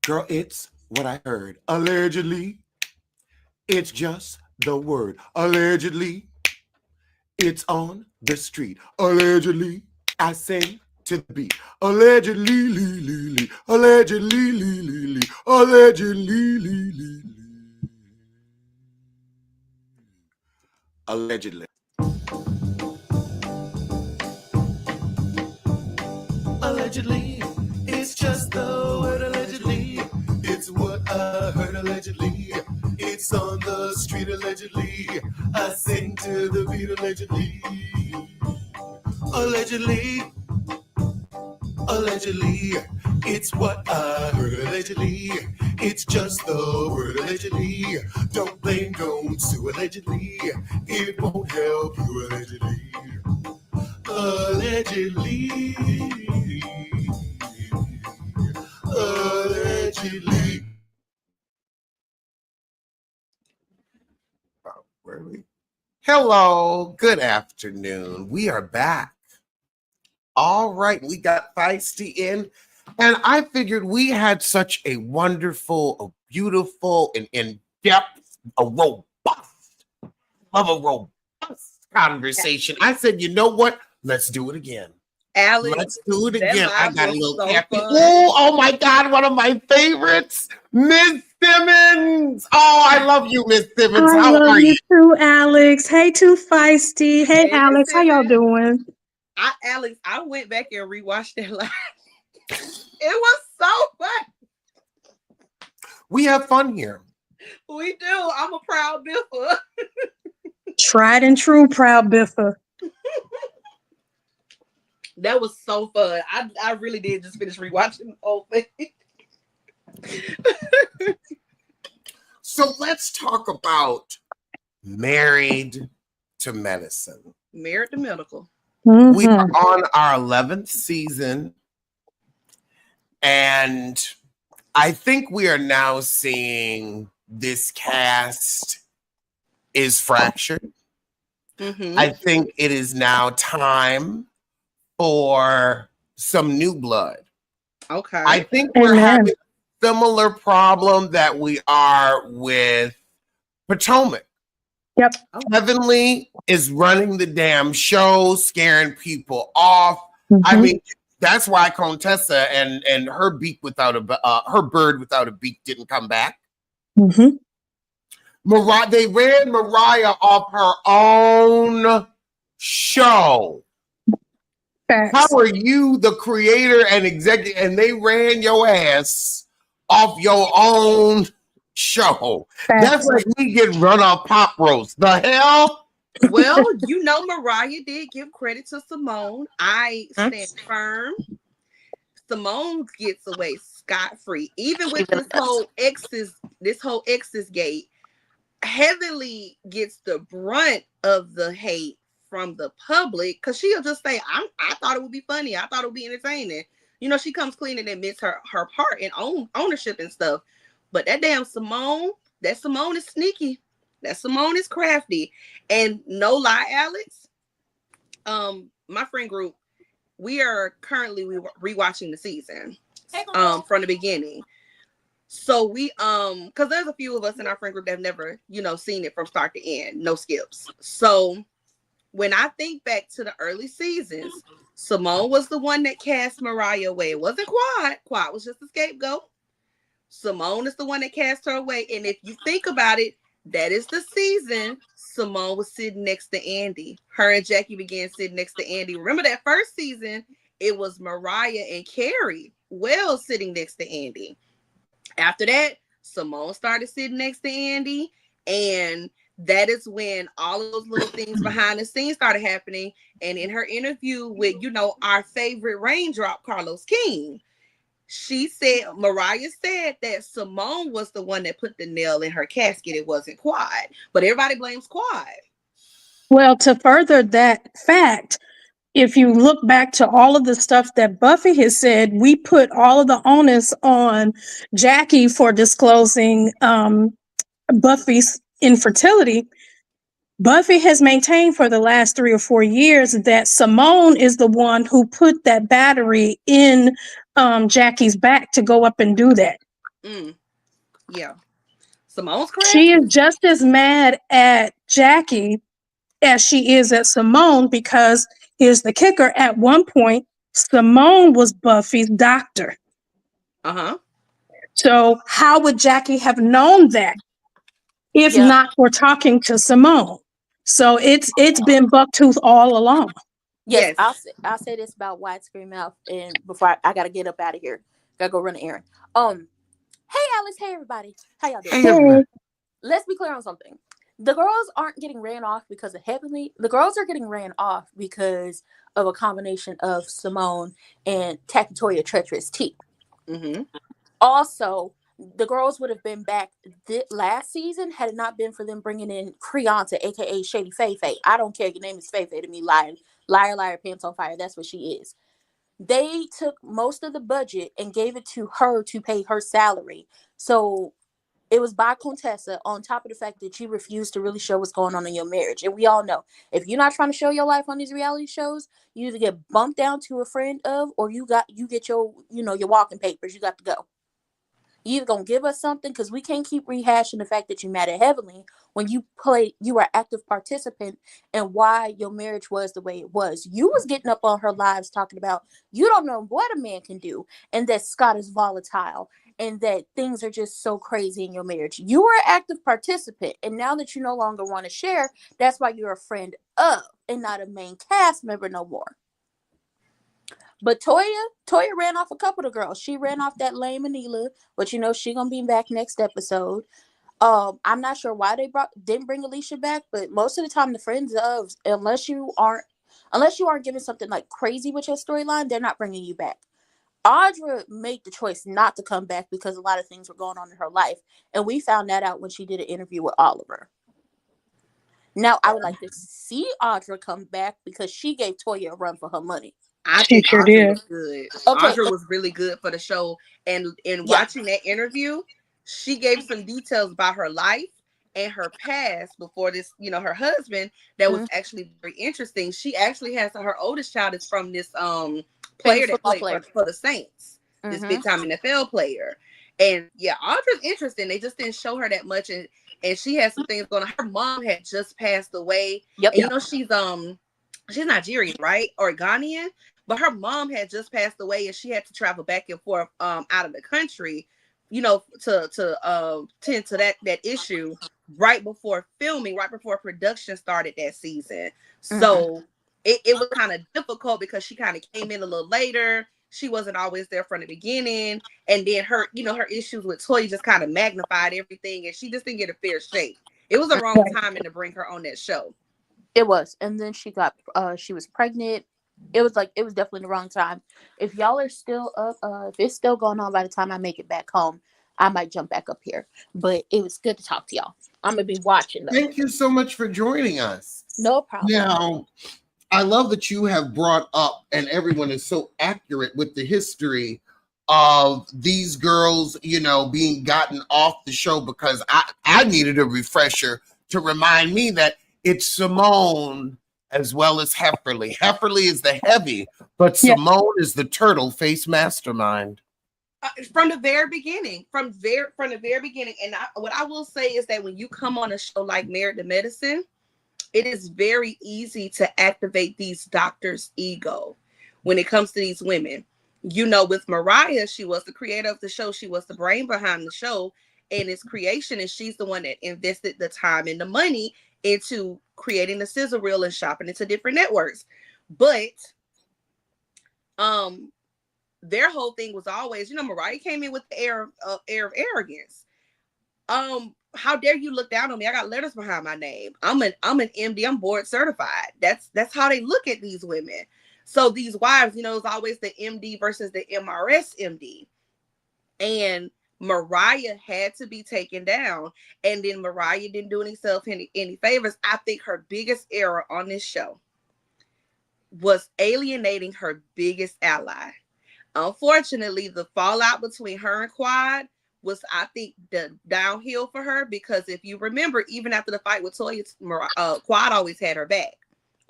Girl, it's what I heard. Allegedly, it's just the word. Allegedly, it's on the street. Allegedly, I sing to the beat. Allegedly, lee, lee, lee. Allegedly, lee, lee, lee. Allegedly, lee, lee, lee. Allegedly. Allegedly, it's just the word allegedly. It's what I heard allegedly. It's on the street allegedly. I sing to the beat allegedly. Allegedly, allegedly, it's what I heard allegedly. It's just the word allegedly. Don't blame, don't sue allegedly. It won't help you allegedly. Allegedly. Allegedly. Oh, where are we? Hello, good afternoon. We are back. All right, we got Feisty in, and I figured we had such a wonderful, a beautiful, and in-depth, a robust conversation. I said, you know what? Let's do it again. Alex, let's do it again. I got a little so caffeine. Oh my God, one of my favorites, Miss Simmons. Oh, I love you, Miss Simmons. How are you? Too, Alex. Hey, Too Feisty. Hey, Alex. How y'all doing? Alex, I went back and rewatched that live. It was so fun. We have fun here. We do. I'm a proud Biffa. Tried and true proud Biffa. That was so fun. I really did just finish rewatching the whole thing. So let's talk about Married to Medicine. Married to Medical. Mm-hmm. We are on our 11th season, and I think we are now seeing this cast is fractured. Mm-hmm. I think it is now time for some new blood. Okay. I think we're having a similar problem that we are with Potomac. Yep. Heavenly is running the damn show, scaring people off. Mm-hmm. I mean, that's why Contessa and her beak without her bird without a beak didn't come back. Mm-hmm. Mariah, they ran Mariah off her own show. Facts. How are you, the creator and executive, and they ran your ass off your own show? Facts. That's like me getting run off pop roast. The hell? Well, you know, Mariah did give credit to Simone. I stand firm. Simone gets away scot-free, even with this whole exes gate. Heavenly gets the brunt of the hate from the public because she'll just say, I thought it would be funny. I thought it would be entertaining. You know, she comes clean and admits her part and ownership and stuff. But that damn Simone is sneaky. That Simone is crafty. And no lie, Alex, my friend group, we are currently rewatching the season from the beginning. So we because there's a few of us in our friend group that have never, seen it from start to end, no skips. So when I think back to the early seasons, Simone was the one that cast Mariah away. It wasn't Quad. Quad was just a scapegoat. Simone is the one that cast her away. And if you think about it, that is the season Simone was sitting next to Andy. Her and Jackie began sitting next to Andy. Remember that first season, it was Mariah and Carrie Wells sitting next to Andy. After that, Simone started sitting next to Andy, and that is when all of those little things behind the scenes started happening. And in her interview with, our favorite raindrop, Carlos King, Mariah said that Simone was the one that put the nail in her casket. It wasn't Quad, but everybody blames Quad. Well, to further that fact, if you look back to all of the stuff that Buffy has said, we put all of the onus on Jackie for disclosing Buffy's infertility. Buffy has maintained for the last 3 or 4 years that Simone is the one who put that battery in Jackie's back to go up and do that. Mm, yeah. Simone's She is crafty. just as mad at Jackie as she is at Simone because here's the kicker. At one point, Simone was Buffy's doctor. Uh-huh. So how would Jackie have known that if Yeah. not for talking to Simone? So it's been bucktooth all along. Yes, Yes. I'll say this about widescreen mouth, and before I gotta get up out of here, gotta go run an errand. Hey Alice, hey everybody, how y'all doing? Hey, everybody. Hey, Let's be clear on something. The girls aren't getting ran off because of Heavenly. The girls are getting ran off because of a combination of Simone and Takatoya Treacherous T. Mm-hmm. Also, the girls would have been back last season had it not been for them bringing in Creonta, aka Shady Faye Faye. I don't care. Your name is Faye Faye to me. Lying, liar, liar, pants on fire. That's what she is. They took most of the budget and gave it to her to pay her salary. So it was by Contessa, on top of the fact that you refused to really show what's going on in your marriage. And we all know, if you're not trying to show your life on these reality shows, you either get bumped down to a friend of, or you get your, your walking papers. You got to go. You either gonna give us something, because we can't keep rehashing the fact that you mad at Heavenly when you were an active participant and why your marriage was the way it was. You was getting up on her lives talking about you don't know what a man can do, and that Scott is volatile, and that things are just so crazy in your marriage. You were an active participant, and now that you no longer want to share, that's why you're a friend of and not a main cast member no more. But Toya ran off a couple of girls. She ran off that lame Manila, but she gonna be back next episode. I'm not sure why they didn't bring Alicia back, but most of the time the friends of, unless you aren't giving something like crazy with your storyline, they're not bringing you back. Audra made the choice not to come back because a lot of things were going on in her life, and we found that out when she did an interview with Oliver. Now I would like to see Audra come back because she gave Toya a run for her money. I she think sure Audra did. was good. Okay, Audra was really good for the show. And in yeah. watching that interview, she gave some details about her life and her past before this, her husband, that was Mm-hmm. actually very interesting. She actually has her oldest child is from this player Famous that football played player. for the Saints, this Mm-hmm. big time NFL player. And yeah, Audra's interesting. They just didn't show her that much, and she had some things going on. Her mom had just passed away. Yep. And she's Nigerian, right? Or Ghanaian. But her mom had just passed away, and she had to travel back and forth out of the country, to tend to that issue right before filming, right before production started that season. Mm-hmm. So it was kind of difficult because she kind of came in a little later. She wasn't always there from the beginning, and then her issues with Toy just kind of magnified everything, and she just didn't get a fair shake. It was the wrong Right. timing to bring her on that show. It was, and then she was pregnant. It was definitely the wrong time. If y'all are still up, if it's still going on by the time I make it back home, I might jump back up here. But it was good to talk to y'all. I'm gonna be watching though. Thank you so much for joining us. No problem. Now, I love that you have brought up, and everyone is so accurate with the history of these girls, being gotten off the show, because I needed a refresher to remind me that it's Simone as well as Hefferly. Hefferly is the heavy, but Yeah. Simone is the turtle face mastermind. From the very beginning, from the very beginning. And what I will say is that when you come on a show like Married to Medicine, it is very easy to activate these doctors' ego when it comes to these women. With Mariah, she was the creator of the show. She was the brain behind the show and its creation. And she's the one that invested the time and the money into creating the sizzle reel and shopping into different networks. But their whole thing was always, Mariah came in with the air of arrogance. How dare you look down on me? I got letters behind my name. I'm an MD. I'm board certified. That's how they look at these women. So these wives, it's always the MD versus the MRS MD. And Mariah had to be taken down. And then Mariah didn't do herself any favors. I think her biggest error on this show was alienating her biggest ally. Unfortunately, the fallout between her and Quad was, I think, the downhill for her, because if you remember, even after the fight with Toya, Quad always had her back.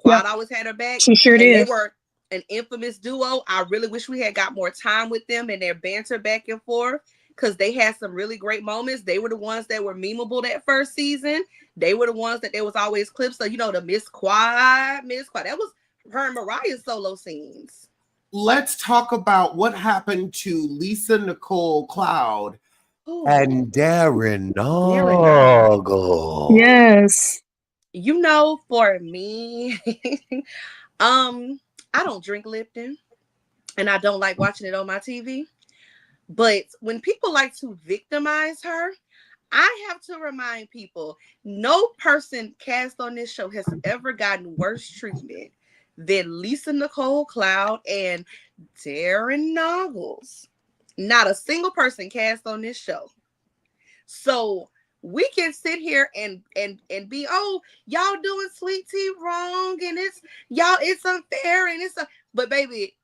Yep. Quad always had her back. She sure And did. they were an infamous duo. I really wish we had got more time with them and their banter back and forth. because they had some really great moments. They were the ones that were memeable that first season. They were the ones that there was always clips of, the Miss Quad. That was her and Mariah's solo scenes. Let's talk about what happened to Lisa Nicole Cloud Ooh, and Darren Darren Noggle. Yes. For me, I don't drink Lipton and I don't like watching it on my TV. But when people like to victimize her, I have to remind people, no person cast on this show has ever gotten worse treatment than Lisa Nicole Cloud and Darren Noggles. Not a single person cast on this show. So we can sit here and be, oh, y'all doing Sweet Tea wrong, and it's unfair, and but baby,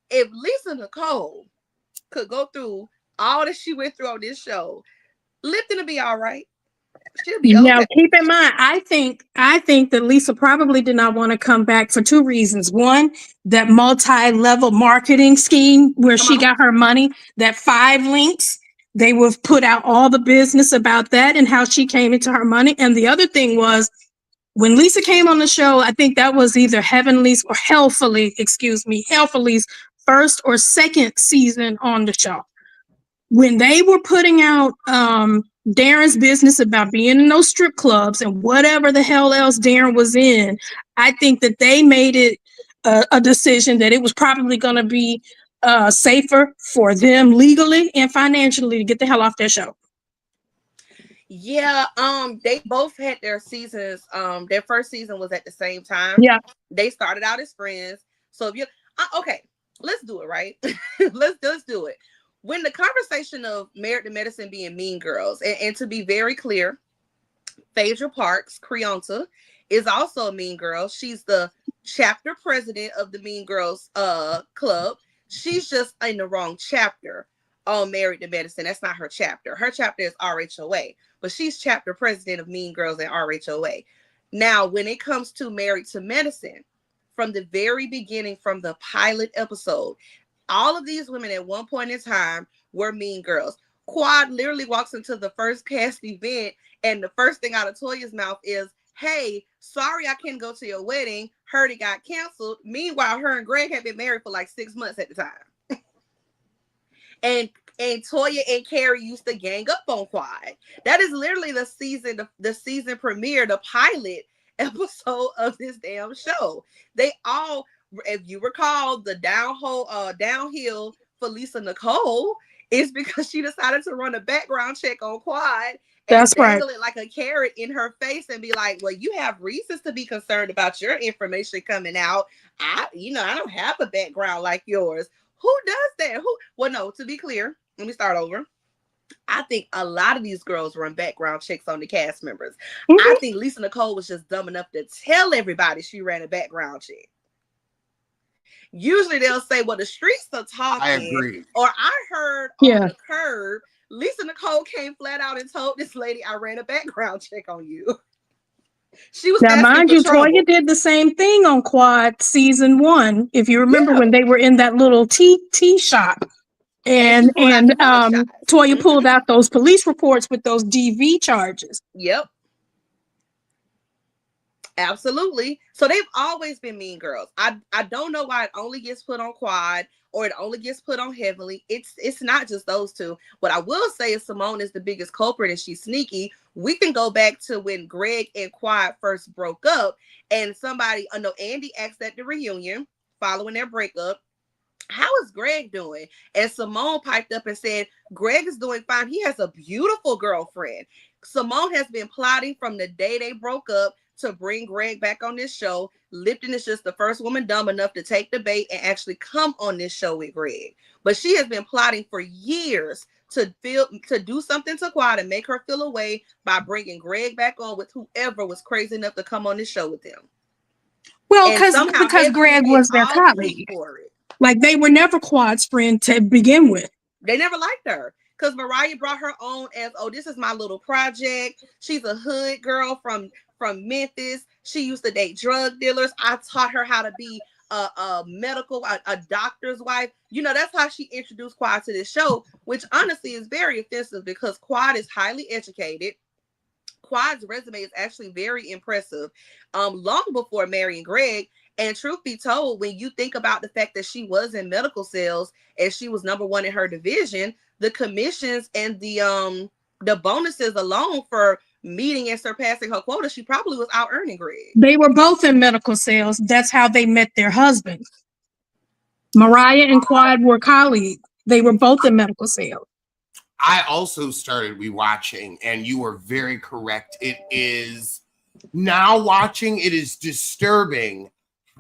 if Lisa Nicole could go through all that she went through on this show, Lipton will be all right. She'll be Now, okay. keep in mind, I think that Lisa probably did not want to come back for two reasons. One, that multi-level marketing scheme where Come she on. got her money, that 5 links, they would put out all the business about that and how she came into her money. And the other thing was, when Lisa came on the show, I think that was either Heavenly's or Healthfully's first or second season on the show. When they were putting out Darren's business about being in those strip clubs and whatever the hell else Darren was in, I think that they made it a decision that it was probably going to be safer for them legally and financially to get the hell off their show. Yeah, they both had their seasons. Their first season was at the same time. Yeah. They started out as friends. So if you okay, let's do it, right? let's do it. When the conversation of Married to Medicine being Mean Girls, and to be very clear, Phaedra Parks, Creonta, is also a Mean Girl. She's the chapter president of the Mean Girls club. She's just in the wrong chapter on Married to Medicine. That's not her chapter. Her chapter is RHOA, but she's chapter president of Mean Girls and RHOA. Now, when it comes to Married to Medicine, from the very beginning, from the pilot episode, all of these women at one point in time were Mean Girls. Quad literally walks into the first cast event, and the first thing out of Toya's mouth is, hey, sorry I can't go to your wedding. Heard it got canceled. Meanwhile, her and Greg had been married for like 6 months at the time. and Toya and Carrie used to gang up on Quad. That is literally the season premiere, the pilot episode of this damn show. They all, if you recall, the downhill for Lisa Nicole is because she decided to run a background check on Quad and dangle it like a carrot in her face and be like, well, you have reasons to be concerned about your information coming out. I don't have a background like yours. Who does that? Well, no, to be clear, let me start over. I think a lot of these girls run background checks on the cast members. Mm-hmm. I think Lisa Nicole was just dumb enough to tell everybody she ran a background check. Usually they'll say, well, the streets are talking. I agree. Or I heard on the curb, Lisa Nicole came flat out and told this lady, I ran a background check on you. She was now, mind you, trouble. Toya did the same thing on Quad season 1. If you remember when they were in that little tea shop. And Toya pulled out those police reports with those DV charges. Yep. Absolutely. So they've always been Mean Girls. I don't know why it only gets put on Quad or it only gets put on Heavenly. It's not just those two. What I will say is Simone is the biggest culprit and she's sneaky. We can go back to when Greg and Quad first broke up, and Andy asked at the reunion following their breakup, how is Greg doing? And Simone piped up and said, Greg is doing fine. He has a beautiful girlfriend. Simone has been plotting from the day they broke up to bring Greg back on this show. Lipton is just the first woman dumb enough to take the bait and actually come on this show with Greg. But she has been plotting for years to do something to Quad and make her feel away by bringing Greg back on with whoever was crazy enough to come on this show with them. Well, because Greg was their colleague. Like, they were never Quad's friend to begin with. They never liked her. Because Mariah brought her on as, oh, this is my little project. She's a hood girl from Memphis. She used to date drug dealers. I taught her how to be a doctor's wife. You know, that's how she introduced Quad to this show, which honestly is very offensive because Quad is highly educated. Quad's resume is actually very impressive. Long before marrying Greg. And truth be told, when you think about the fact that she was in medical sales and she was number one in her division, the commissions and the bonuses alone for meeting and surpassing her quota, she probably was out earning Greg. They were both in medical sales. That's how they met their husbands. Mariah and Quad were colleagues. They were both in medical sales. I also started rewatching, and you were very correct. It is now watching, it is disturbing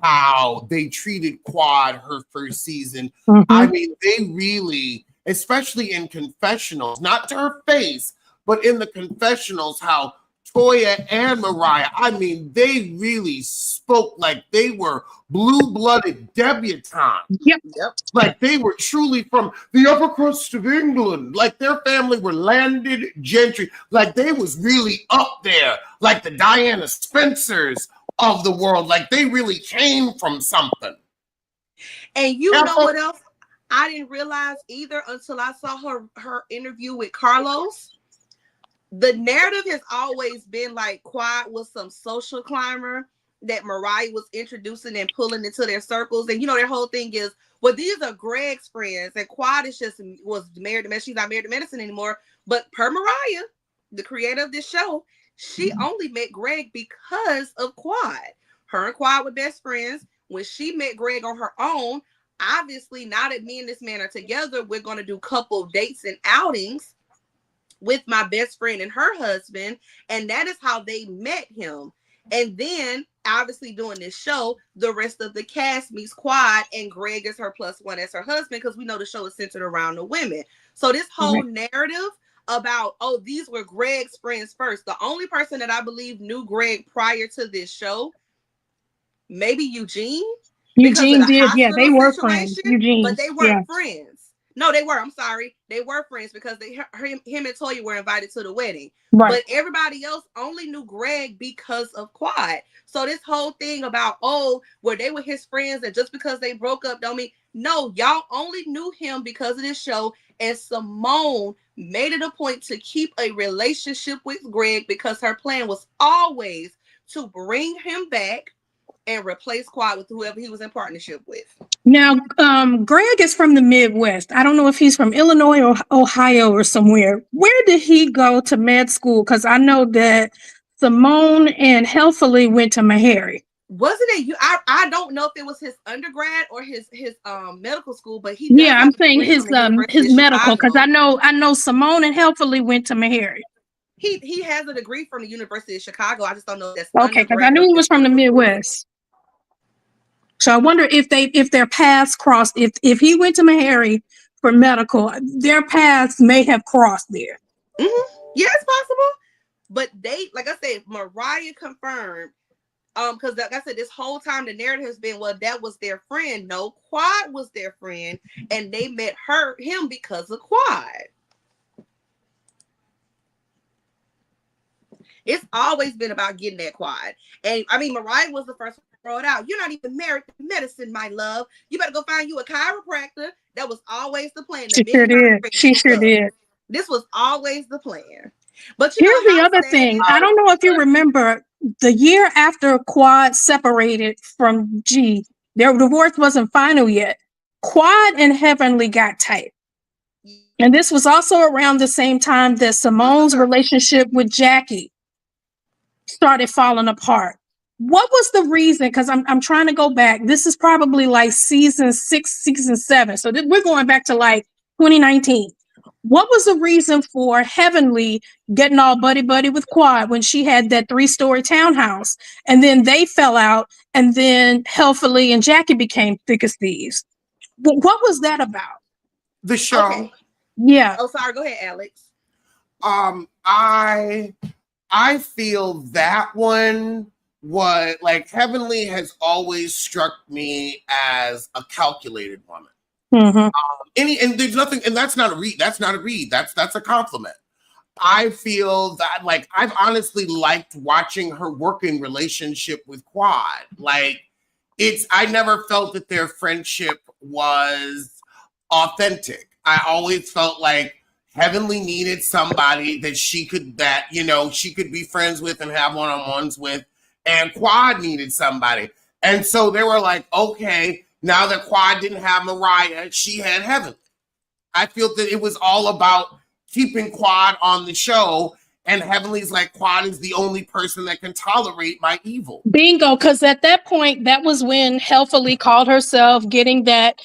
how they treated Quad her first season. Mhm. I mean, they really, especially in confessionals, not to her face, but in the confessionals, how Toya and Mariah, I mean, they really spoke like they were blue-blooded debutantes. Yep. Like they were truly from the upper crust of England. Like their family were landed gentry. Like they was really up there. Like the Diana Spencers of the world. Like they really came from something. And you know what else I didn't realize either until I saw her interview with Carlos? The narrative has always been like Quad was some social climber that Mariah was introducing and pulling into their circles. And you know, their whole thing is, well, these are Greg's friends, and Quad is just was married to medicine. She's not married to medicine anymore. But per Mariah, the creator of this show, she only met Greg because of Quad. Her and Quad were best friends. When she met Greg on her own, obviously, now that me and this man are together, we're going to do couple dates and outings with my best friend and her husband. And that is how they met him. And then, obviously, doing this show, the rest of the cast meets Quad, and Greg is her plus one as her husband, because we know the show is centered around the women. So this whole narrative about, oh, these were Greg's friends first. The only person that I believe knew Greg prior to this show, maybe Eugene. Eugene did, yeah, they were friends. Eugene, but they weren't friends. No, they were. I'm sorry. They were friends because him and Toya were invited to the wedding. Right. But everybody else only knew Greg because of Quad. So this whole thing about, oh, well, they were his friends and just because they broke up don't mean, no, y'all only knew him because of this show. And Simone made it a point to keep a relationship with Greg because her plan was always to bring him back and replace Quad with whoever he was in partnership with. Now, Greg is from the Midwest. I don't know if he's from Illinois or Ohio or somewhere. Where did he go to med school? Because I know that Simone and Healthfully went to Meharry. Wasn't it you? I don't know if it was his undergrad or his medical school, but he I'm saying his medical, because I know Simone and Healthfully went to Meharry. He has a degree from the University of Chicago. I just don't know if that's okay, because I knew he was from the Midwest. So I wonder if their paths crossed. If he went to Meharry for medical, their paths may have crossed there. Mm-hmm. Yeah, it's possible. But they, like I said, Mariah confirmed. Because like I said, this whole time the narrative has been, well, that was their friend. No, Quad was their friend, and they met him because of Quad. It's always been about getting that Quad. And I mean, Mariah was the first one to throw it out. You're not even married to medicine, my love. You better go find you a chiropractor. That was always the plan. She sure did. She sure did. This was always the plan. But here's the other thing. I don't know if you remember the year after Quad separated from G, their divorce wasn't final yet. Quad and Heavenly got tight. And this was also around the same time that Simone's relationship with Jackie started falling apart. What was the reason? Because I'm trying to go back. This is probably like season 6, season 7. So we're going back to like 2019. What was the reason for Heavenly getting all buddy-buddy with Quad when she had that 3-story townhouse? And then they fell out, and then Healthfully and Jackie became thick as thieves. What was that about? The show. Okay. Yeah. Oh, sorry. Go ahead, Alex. I feel that one was like Heavenly has always struck me as a calculated woman. Mm-hmm. And there's nothing, and that's not a read. That's not a read. That's a compliment. I feel that like I've honestly liked watching her working relationship with Quad. Like I never felt that their friendship was authentic. I always felt like Heavenly needed somebody that she could be friends with and have one-on-ones with, and Quad needed somebody. And so they were like, okay, now that Quad didn't have Mariah, she had Heavenly. I feel that it was all about keeping Quad on the show, and Heavenly's like, Quad is the only person that can tolerate my evil. Bingo, because at that point, that was when Healthily called herself getting that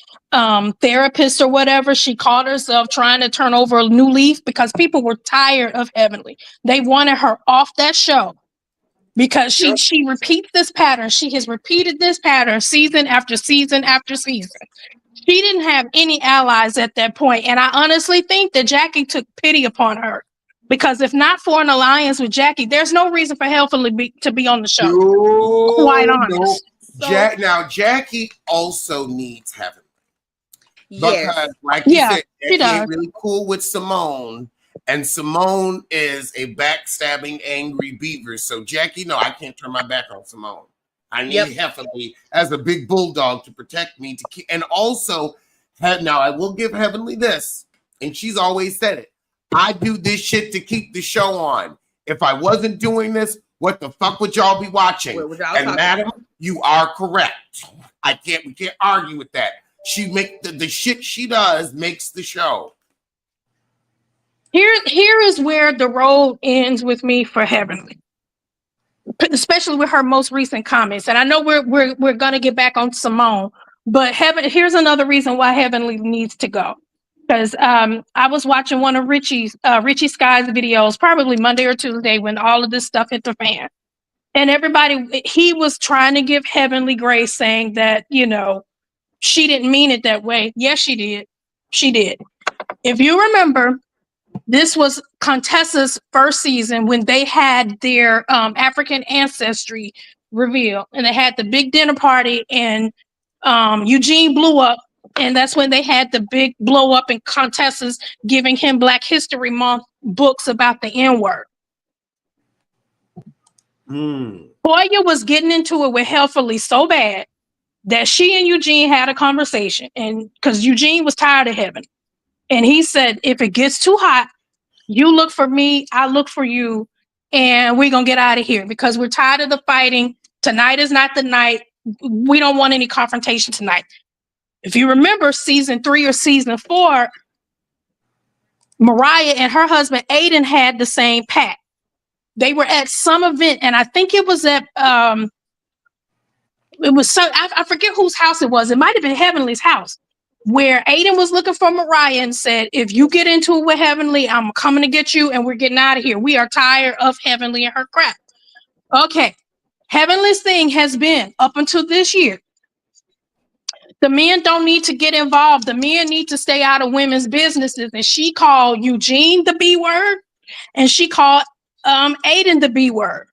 therapist or whatever. She called herself trying to turn over a new leaf because people were tired of Heavenly. They wanted her off that show because she repeats this pattern. She has repeated this pattern season after season after season. She didn't have any allies at that point, and I honestly think that Jackie took pity upon her. Because if not for an alliance with Jackie, there's no reason for Healthily to be on the show. Quite honest. No. Now, Jackie also needs Heavenly. Yes. Because, like you said, Jackie ain't really cool with Simone. And Simone is a backstabbing, angry beaver. So, Jackie, no, I can't turn my back on Simone. I need Heavenly as a big bulldog to protect me. And also, now I will give Heavenly this. And she's always said it. I do this shit to keep the show on. If I wasn't doing this, what the fuck would y'all be watching? And madam, you are correct. We can't argue with that. She make the shit she does makes the show. Here is where the road ends with me for Heavenly, especially with her most recent comments. And I know we're gonna get back on Simone, but here's another reason why Heavenly needs to go. Because I was watching one of Richie Sky's videos, probably Monday or Tuesday, when all of this stuff hit the fan. And he was trying to give Heavenly grace, saying that, she didn't mean it that way. Yes, she did. She did. If you remember, this was Contessa's first season when they had their African ancestry reveal. And they had the big dinner party, and Eugene blew up. And that's when they had the big blow up in Contessa's giving him Black History Month books about the N-word. Toya was getting into it with Healthily so bad that she and Eugene had a conversation. And because Eugene was tired of Heaven. And he said, if it gets too hot, you look for me, I look for you, and we're going to get out of here because we're tired of the fighting. Tonight is not the night. We don't want any confrontation tonight. If you remember season 3 or season 4, Mariah and her husband Aiden had the same pact. They were at some event, and I think it was at I forget whose house it was. It might have been Heavenly's house, where Aiden was looking for Mariah and said, if you get into it with Heavenly, I'm coming to get you and we're getting out of here. We are tired of Heavenly and her crap. Okay. Heavenly's thing has been up until this year. The men don't need to get involved. The men need to stay out of women's businesses. And she called Eugene the B word, and she called Aiden the B word.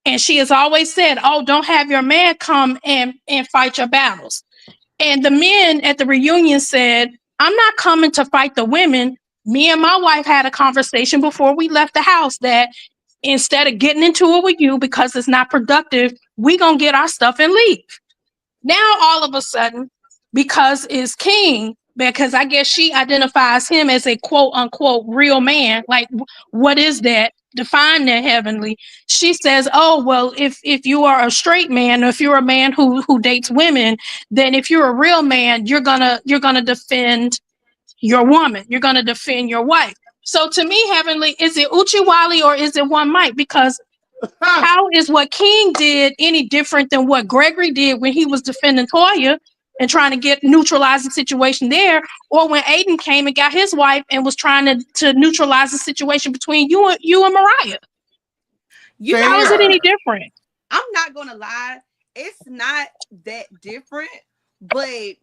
And she has always said, oh, don't have your man come and fight your battles. And the men at the reunion said, I'm not coming to fight the women. Me and my wife had a conversation before we left the house that instead of getting into it with you because it's not productive, we gonna get our stuff and leave. Now, all of a sudden, because it's King, because I guess she identifies him as a quote unquote real man. Like, what is that? Define that, Heavenly. She says, oh, well, if you are a straight man, or if you're a man who dates women, then if you're a real man, you're gonna defend your woman. You're gonna defend your wife. So to me, Heavenly, is it Uchiwali or is it one mic? Because how is what King did any different than what Gregory did when he was defending Toya and trying to neutralize the situation there, or when Aiden came and got his wife and was trying to neutralize the situation between you and Mariah? How is it any different? I'm not gonna lie, it's not that different, but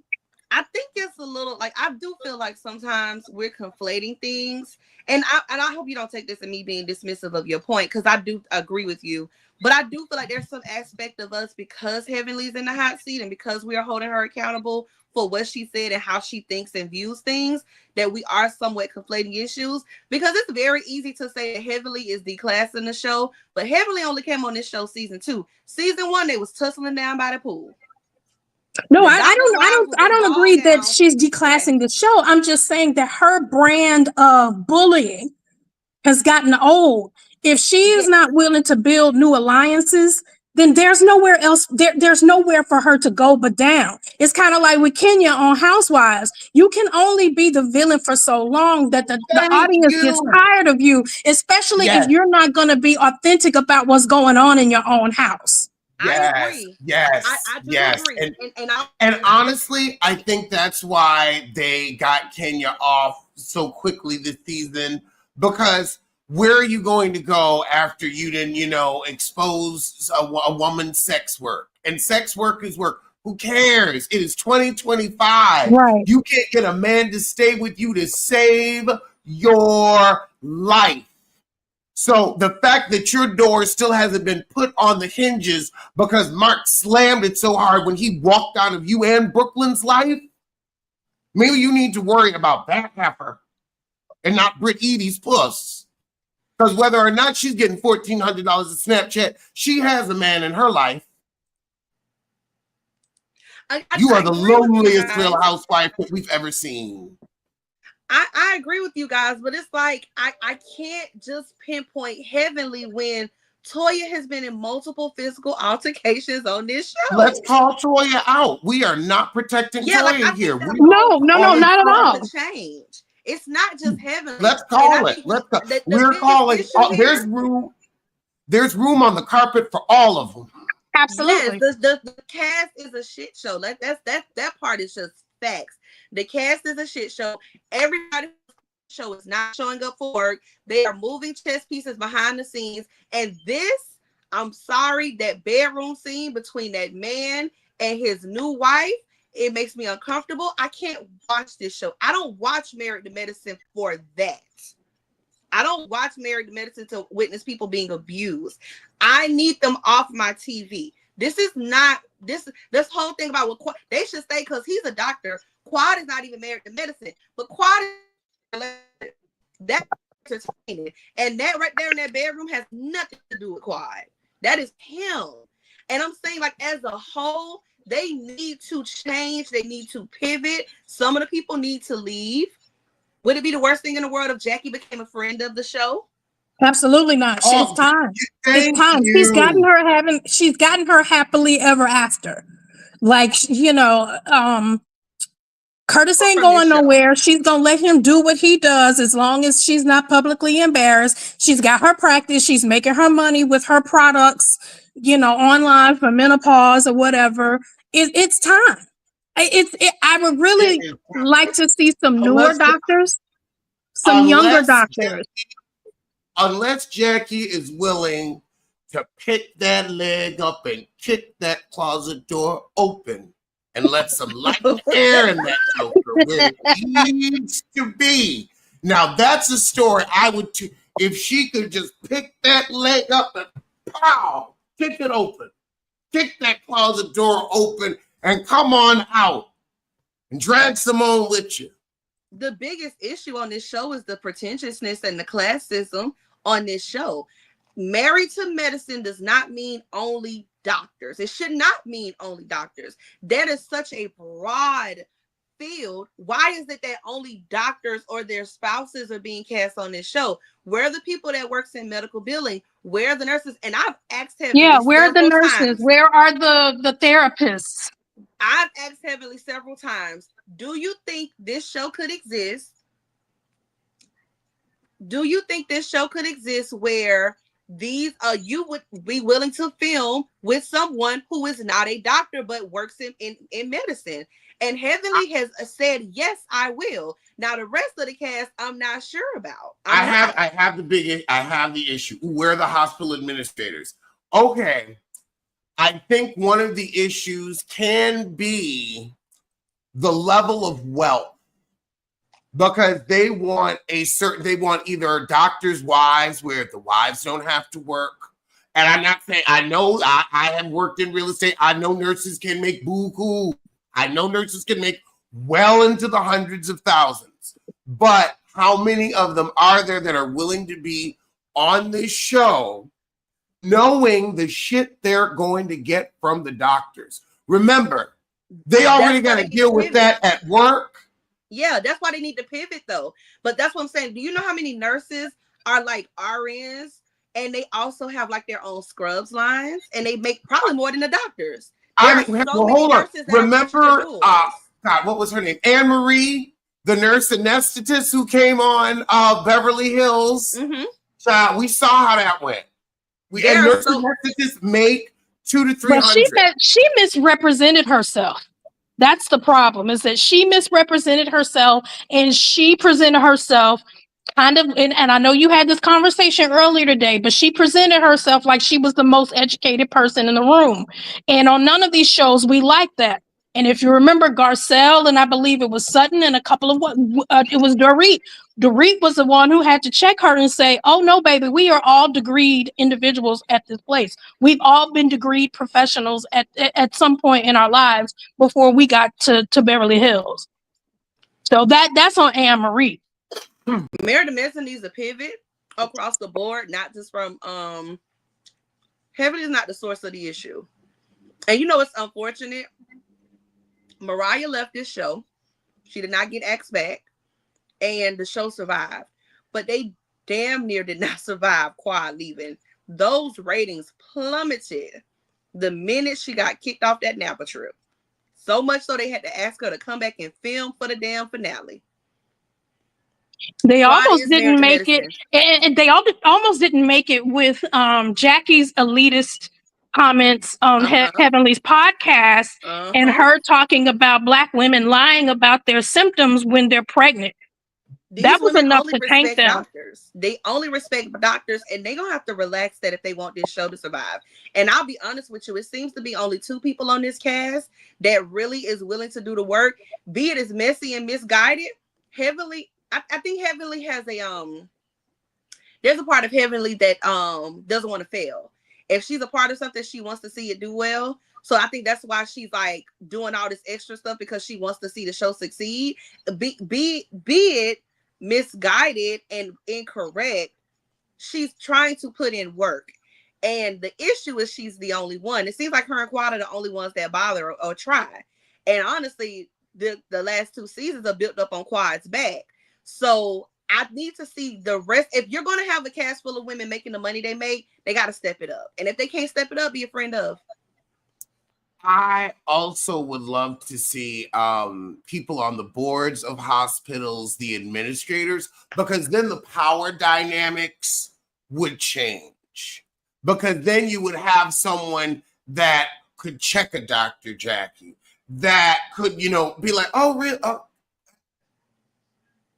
I think it's a little like I do feel like sometimes we're conflating things, and I hope you don't take this as me being dismissive of your point, because I do agree with you. But I do feel like there's some aspect of us, because Heavenly's in the hot seat and because we are holding her accountable for what she said and how she thinks and views things, that we are somewhat conflating issues. Because it's very easy to say that Heavenly is the class in the show, but Heavenly only came on this show season 2. Season 1, they was tussling down by the pool. No, The Dr. Wives with I that don't ball agree that gown. she's Yes. declassing the show. I'm just saying that her brand of bullying has gotten old. If she is Yes. not willing to build new alliances, then there's nowhere else. There's nowhere for her to go but down. It's kind of like with Kenya on Housewives. You can only be the villain for so long that the Thank audience gets you. tired of you, especially if Yes, you're not going to be authentic about what's going on in your own house. I yes, agree. yes, I do yes. agree. And I And honestly, I think that's why they got Kenya off so quickly this season. Because where are you going to go after you didn't, expose a woman's sex work? And sex work is work. Who cares? It is 2025. Right. You can't get a man to stay with you to save your life. So the fact that your door still hasn't been put on the hinges because Mark slammed it so hard when he walked out of you and Brooklyn's life, maybe you need to worry about that heifer and not Britt Edie's puss. Because whether or not she's getting $1,400 a Snapchat, she has a man in her life. You are the agree with you loneliest guys. Real Housewife that we've ever seen. I agree with you guys, but it's like I can't just pinpoint Heavenly when Toya has been in multiple physical altercations on this show. Let's call Toya out. We are not protecting Yeah, like Toya I here. think that No, no, no, Oh, not at whole all. to change. It's not just Heavenly. Let's And I call it. think Let's call. the We're biggest calling. issue There's here, room. There's room on the carpet for all of them. yes, Absolutely. the cast is a shit show. Like that part is just facts. The cast is a shit show. Everybody show is not showing up for work. They are moving chess pieces behind the scenes. And this, I'm sorry, that bedroom scene between that man and his new wife, it makes me uncomfortable. I can't watch this show. I don't watch Married to Medicine for that. I don't watch Married to Medicine to witness people being abused. I need them off my TV. This is not this whole thing about what Quad, they should say because he's a doctor. Quad is not even married to medicine, but Quad is that entertaining. And that right there in that bedroom has nothing to do with Quad. That is him. And I'm saying, like, as a whole, they need to change. They need to pivot. Some of the people need to leave. Would it be the worst thing in the world if Jackie became a friend of the show? Absolutely not. It's time. Thank It's time. you. She's gotten her happily ever after. Like, Curtis ain't From this going show. nowhere. She's gonna let him do what he does as long as she's not publicly embarrassed. She's got her practice. She's making her money with her products, online for menopause or whatever. It's time. I would really like to see some newer Unless, doctors, some younger unless, doctors. unless Jackie is willing to pick that leg up and kick that closet door open and let some light air in that joker where it needs to be. Now that's a story I would. If she could just pick that leg up and pow, kick it open, kick that closet door open, and come on out and drag Simone with you. The biggest issue on this show is the pretentiousness and the classism on this show. Married to Medicine does not mean only doctors. It should not mean only doctors. That is such a broad field. Why is it that only doctors or their spouses are being cast on this show? Where are the people that works in medical billing? Where are the nurses? And I've asked Heavenly Where are the nurses? times. Where are the therapists? I've asked Heavenly several times, do you think this show could exist? Do you think this show could exist where you would be willing to film with someone who is not a doctor but works in medicine? And Heavenly has said, yes, I will. Now the rest of the cast, I'm not sure about. I have the issue. Where are the hospital administrators? Okay. I think one of the issues can be the level of wealth, because they want either doctors' wives where the wives don't have to work. And I'm not saying, I know I have worked in real estate. I know nurses can make buku. I know nurses can make well into the hundreds of thousands. But how many of them are there that are willing to be on this show knowing the shit they're going to get from the doctors? Remember, They already That's why got they to need to deal with pivot. that at work. Yeah, that's why they need to pivot though. But that's what I'm saying. Do you know how many nurses are like RNs and they also have like their own scrubs lines and they make probably more than the doctors? There I are mean, so well, many hold on. nurses that are pushing the Remember, rules. God, what was her name? Anne Marie, the nurse anesthetist who came on Beverly Hills. Mm-hmm. We saw how that went. There And are nurse so anesthetists make 200 to But 300. she misrepresented herself. That's the problem, is that she misrepresented herself and she presented herself kind of, and I know you had this conversation earlier today, but she presented herself like she was the most educated person in the room. And on none of these shows, we like that. And if you remember Garcelle, and I believe it was Sutton, and a couple of it was Dorit. Dorit was the one who had to check her and say, "Oh no, baby, we are all degreed individuals at this place. We've all been degreed professionals at some point in our lives before we got to Beverly Hills." So that's on Anne Marie. Meredith Manson needs a pivot across the board, not just from Heaven is not the source of the issue. And you know it's unfortunate. Mariah left this show. She did not get asked back, and the show survived. But they damn near did not survive Quad leaving. Those ratings plummeted the minute she got kicked off that Napa trip. So much so they had to ask her to come back and film for the damn finale. They Quad almost is didn't married to make it, medicine. and they almost didn't make it with Jackie's elitist comments on Uh-huh. Heavenly's podcast, and Uh-huh. her talking about Black women lying about their symptoms when they're pregnant. These That was women enough only to taint respect them. doctors. They only respect doctors, and they gonna have to relax that if they want this show to survive. And I'll be honest with you, it seems to be only two people on this cast that really is willing to do the work, be it as messy and misguided. Heavenly, I think Heavenly has there's a part of Heavenly that doesn't want to fail. If she's a part of something, she wants to see it do well. So I think that's why she's like doing all this extra stuff, because she wants to see the show succeed. Be it misguided and incorrect, she's trying to put in work. And the issue is she's the only one. It seems like her and Quad are the only ones that bother or try. And honestly, the last two seasons are built up on Quad's back. So I need to see the rest. If you're going to have a cast full of women making the money they make, they got to step it up. And if they can't step it up, be a friend of. I also would love to see people on the boards of hospitals, the administrators, because then the power dynamics would change. Because then you would have someone that could check a Dr. Jackie, that could, be like, "Oh, really? Oh,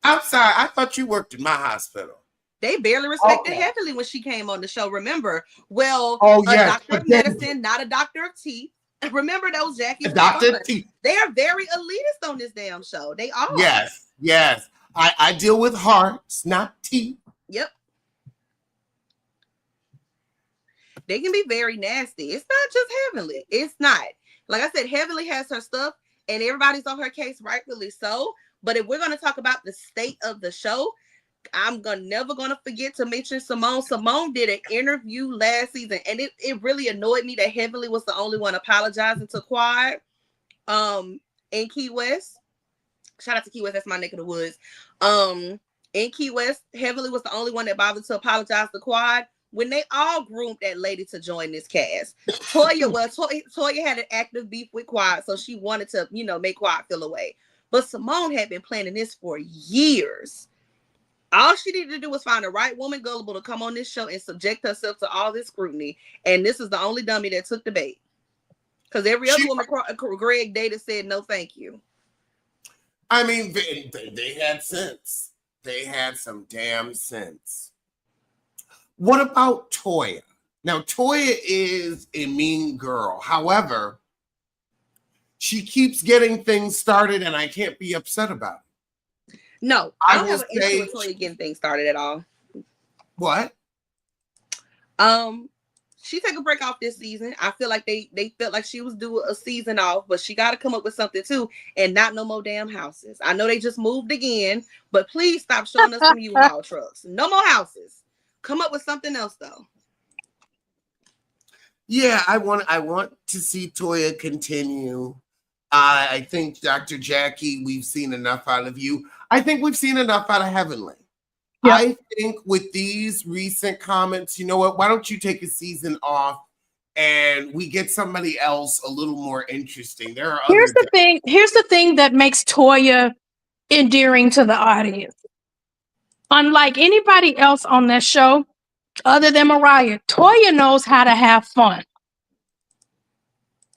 I'm sorry. I thought you worked in my hospital." They barely respected Okay. Heavenly when she came on the show. Remember? Well, Oh, a yes. doctor of medicine, not a doctor of teeth. Remember those Jackies? Dr. T. They are very elitist on this damn show. They are. Yes. I deal with hearts, not teeth. Yep. They can be very nasty. It's not just Heavenly. It's not. Like I said, Heavenly has her stuff and everybody's on her case, rightfully so. But if we're going to talk about the state of the show, I'm never gonna forget to mention Simone. Simone did an interview last season, and it really annoyed me that Heavenly was the only one apologizing to Quad in Key West. Shout out to Key West, that's my neck of the woods. In Key West, Heavenly was the only one that bothered to apologize to Quad when they all groomed that lady to join this cast. Toya had an active beef with Quad, so she wanted to, make Quad feel away. But Simone had been planning this for years. All she needed to do was find the right woman gullible to come on this show and subject herself to all this scrutiny. And this is the only dummy that took the bait. Because every other woman Greg dated said, no, thank you. I mean, they had sense. They had some damn sense. What about Toya? Now, Toya is a mean girl. However, she keeps getting things started, and I can't be upset about it. No, I don't have an issue with Toya getting things started at all. What? She took a break off this season. I feel like they felt like she was due a season off, but she got to come up with something too, and not no more damn houses. I know they just moved again, but please stop showing us some U-Haul trucks. No more houses. Come up with something else though. Yeah, I want to see Toya continue I think Dr. Jackie, we've seen enough out of you. I think we've seen enough out of Heavenly. Yep. I think with these recent comments, you know what? Why don't you take a season off and we get somebody else a little more interesting? There are Here's other. the thing. Here's the thing that makes Toya endearing to the audience. Unlike anybody else on that show, other than Mariah, Toya knows how to have fun.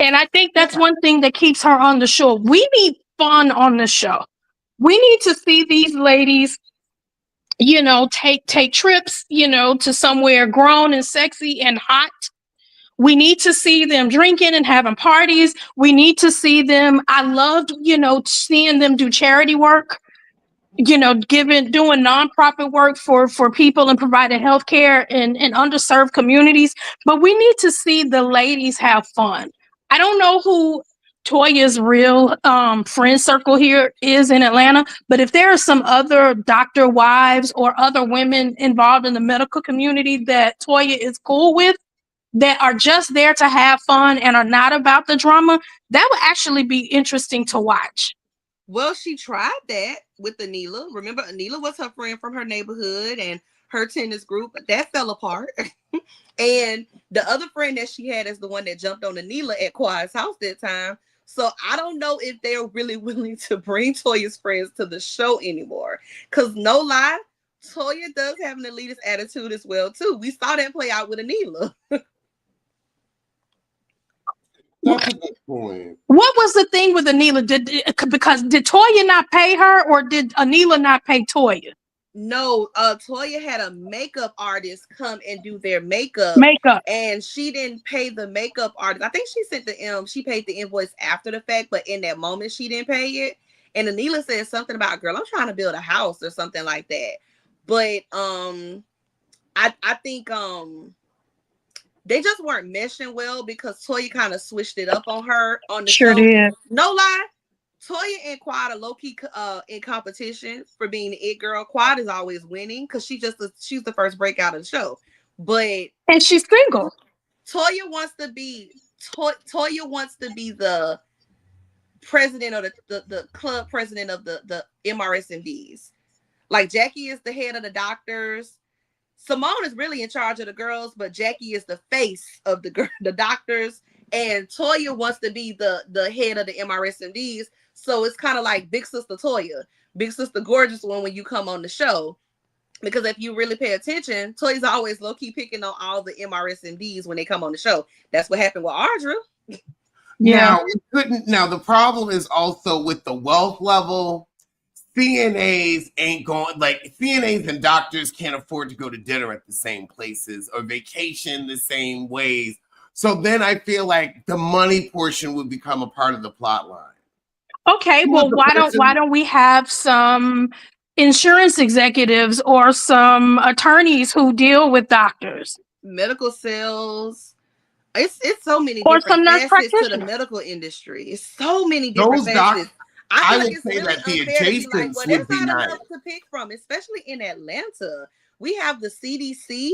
And I think that's one thing that keeps her on the show. We need fun on the show. We need to see these ladies, take trips, to somewhere grown and sexy and hot. We need to see them drinking and having parties. We need to see them. I loved, seeing them do charity work, doing nonprofit work for people and providing healthcare in underserved communities. But we need to see the ladies have fun. I don't know who Toya's real friend circle here is in Atlanta, but if there are some other doctor wives or other women involved in the medical community that Toya is cool with, that are just there to have fun and are not about the drama, that would actually be interesting to watch. Well, she tried that with Anila. Remember, Anila was her friend from her neighborhood and her tennis group. That fell apart. And the other friend that she had is the one that jumped on Anila at Quad's house that time. So I don't know if they're really willing to bring Toya's friends to the show anymore. Because no lie, Toya does have an elitist attitude as well, too. We saw that play out with Anila. That's a good point. What was the thing with Anila? Did Toya not pay her, or did Anila not pay Toya? No, Toya had a makeup artist come and do their makeup, and she didn't pay the makeup artist. I think she sent she paid the invoice after the fact, but in that moment she didn't pay it. And Anila said something about, girl, I'm trying to build a house or something like that. But I think they just weren't meshing well because Toya kind of switched it up on her on the show. Did. No lie. Toya and Quad are low-key in competition for being the it girl. Quad is always winning because she's the first breakout of the show. And she's single. Toya wants to be the president or the club president of the MRSMDs. Like Jackie is the head of the doctors. Simone is really in charge of the girls, but Jackie is the face of the doctors, and Toya wants to be the head of the MRSMDs. So it's kind of like Big Sister Toya, Big Sister Gorgeous one when you come on the show. Because if you really pay attention, Toya's always low-key picking on all the MRSMDs when they come on the show. That's what happened with Audra. Yeah. Now the problem is also with the wealth level. CNAs ain't going, like CNAs and doctors can't afford to go to dinner at the same places or vacation the same ways. So then I feel like the money portion would become a part of the plot line. Okay, well, why don't we have some insurance executives or some attorneys who deal with doctors? Medical sales. It's so many or different some nurse facets to the medical industry. It's so many different facets. I would say that the adjacents would be nice. Enough to pick from, especially in Atlanta. We have the CDC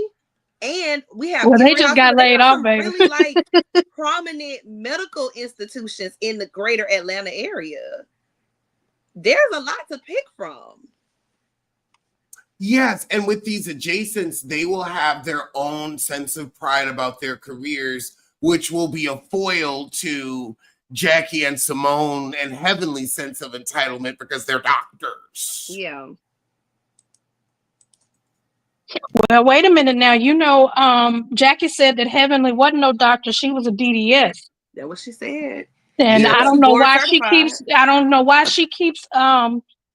and we have they just got laid off, baby. Really like prominent medical institutions in the greater Atlanta area. There's a lot to pick from. Yes, and with these adjacents, they will have their own sense of pride about their careers, which will be a foil to Jackie and Simone and Heavenly's sense of entitlement because they're doctors. Yeah. Well, wait a minute now. Jackie said that Heavenly wasn't no doctor. She was a DDS. That's what she said. And I don't know why she keeps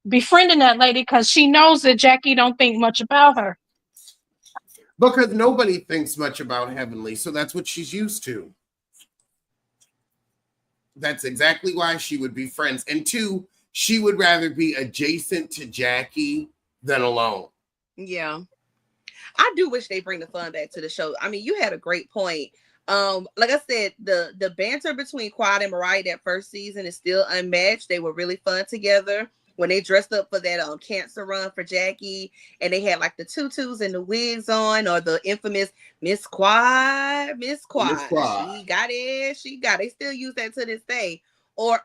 befriending that lady, because she knows that Jackie don't think much about her. Because nobody thinks much about Heavenly, so that's what she's used to. That's exactly why she would be friends. And two, she would rather be adjacent to Jackie than alone. Yeah. I do wish they bring the fun back to the show. I mean, you had a great point. Like I said, the banter between Quad and Mariah that first season is still unmatched. They were really fun together when they dressed up for that cancer run for Jackie, and they had like the tutus and the wigs on, or the infamous Miss Quad. She got it. They still use that to this day. or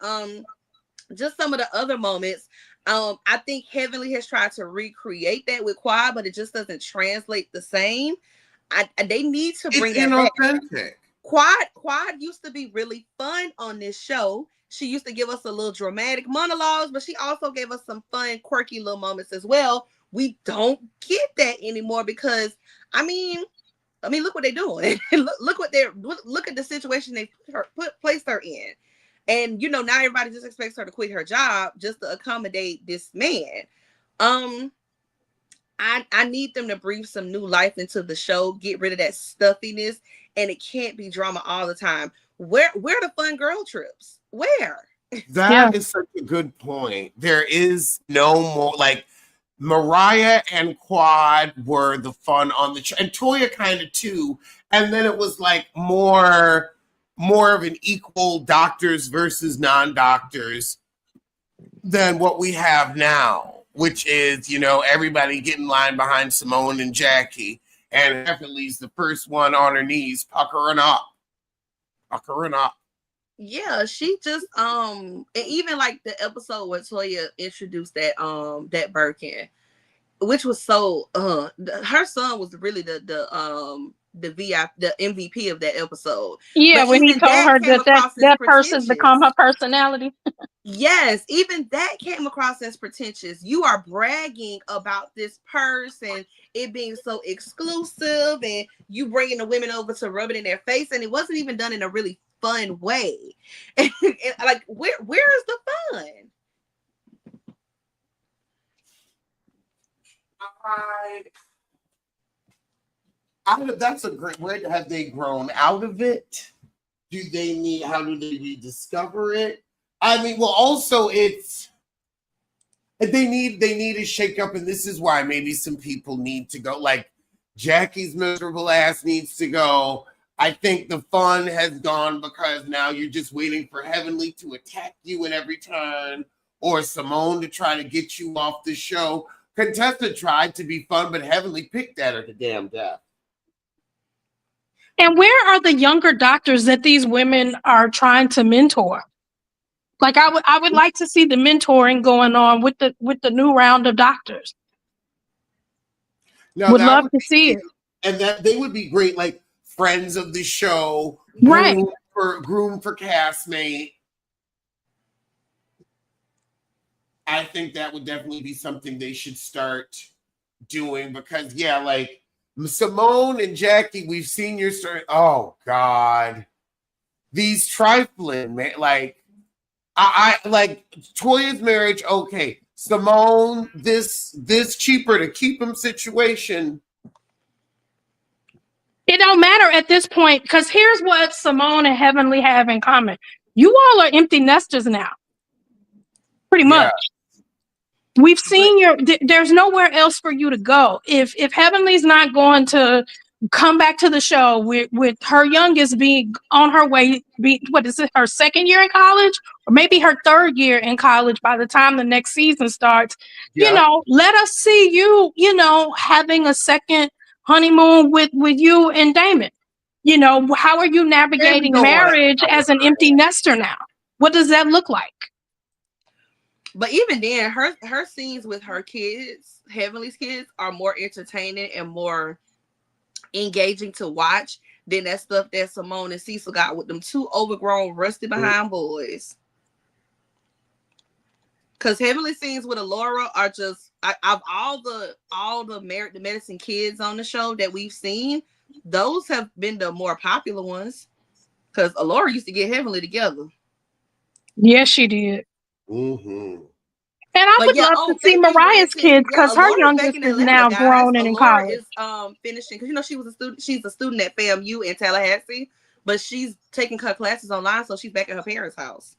just some of the other moments. I think Heavenly has tried to recreate that with Quad, but it just doesn't translate the same. They need to It's bring that back. inauthentic. Quad used to be really fun on this show. She used to give us a little dramatic monologues, but she also gave us some fun, quirky little moments as well. We don't get that anymore because, I mean, look what they're doing. look what they're look at the situation they placed her in, and now everybody just expects her to quit her job just to accommodate this man. I need them to breathe some new life into the show, get rid of that stuffiness, and it can't be drama all the time. Where the fun girl trips? Where? That is such a good point. There is no more like Mariah and Quad were the fun on the show, and Toya kind of too. And then it was like more of an equal doctors versus non-doctors than what we have now, which is, everybody getting in line behind Simone and Jackie, and Heavenly's the first one on her knees, puckering up. Yeah, she just and even like the episode where Toya introduced that Birkin, which was so her son was really the MVP of that episode. Yeah, But when he even told that her came across as that person's become pretentious. her personality. Yes, even that came across as pretentious. You are bragging about this purse and it being so exclusive, and you bringing the women over to rub it in their face, and it wasn't even done in a really fun way. And, like, where is the fun? That's a great. Where have they grown out of it? How do they rediscover it? I mean, well, also they need a shakeup, and this is why maybe some people need to go. Like Jackie's miserable ass needs to go. I think the fun has gone because now you're just waiting for Heavenly to attack you at every turn, or Simone to try to get you off the show. Contessa tried to be fun, but Heavenly picked at her to damn death. And where are the younger doctors that these women are trying to mentor? Like I would like to see the mentoring going on with the new round of doctors. Now Would love to see it. And that they would be great, like friends of the show, right? Groom for castmate. I think that would definitely be something they should start doing because, yeah, like Simone and Jackie, we've seen your story. Oh God, these trifling man, like I like Toya's marriage. Okay, Simone, this cheaper to keep him situation. It don't matter at this point because here's what Simone and Heavenly have in common. You all are empty nesters now, pretty much. We've seen there's nowhere else for you to go. If Heavenly's not going to come back to the show with her youngest being on her way, what is it, her second year in college? Or maybe her third year in college by the time the next season starts, let us see you, having a second honeymoon with you and Damon. How are you navigating marriage as an empty nester now? What does that look like? But even then, her scenes with her kids, Heavenly's kids, are more entertaining and more engaging to watch than that stuff that Simone and Cecil got with them two overgrown, rusty behind boys. Because Heavenly scenes with Alora are just of all the medicine kids on the show that we've seen, those have been the more popular ones. Because Alora used to get Heavenly together. Yes, she did. Mm-hmm. And I would love to see Mariah's kids because her youngest is now grown and in college. Is finishing because she was a student. She's a student at FAMU in Tallahassee, but she's taking her classes online, so she's back at her parents' house.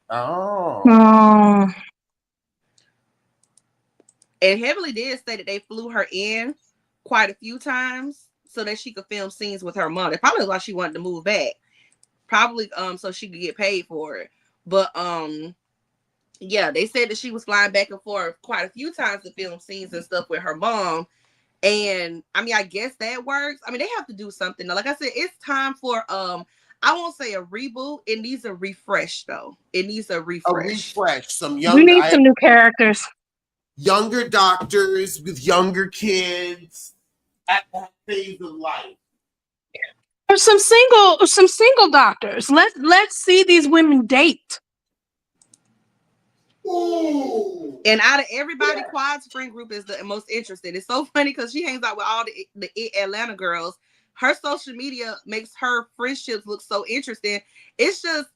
Oh. And Heavenly did say that they flew her in quite a few times so that she could film scenes with her mom. That's probably why she wanted to move back. Probably so she could get paid for it. But yeah, they said that she was flying back and forth quite a few times to film scenes and stuff with her mom. And I mean, I guess that works. I mean, they have to do something. Like I said, it's time for I won't say a reboot. It needs a refresh, though. It needs a A refresh. refresh. Some We need some new characters. younger doctors with younger kids at that phase of life. Or some single doctors. Let's see these women date. Ooh. And out of everybody, Quad's friend group is the most interesting. It's so funny because she hangs out with all the Atlanta girls. Her social media makes her friendships look so interesting. It's just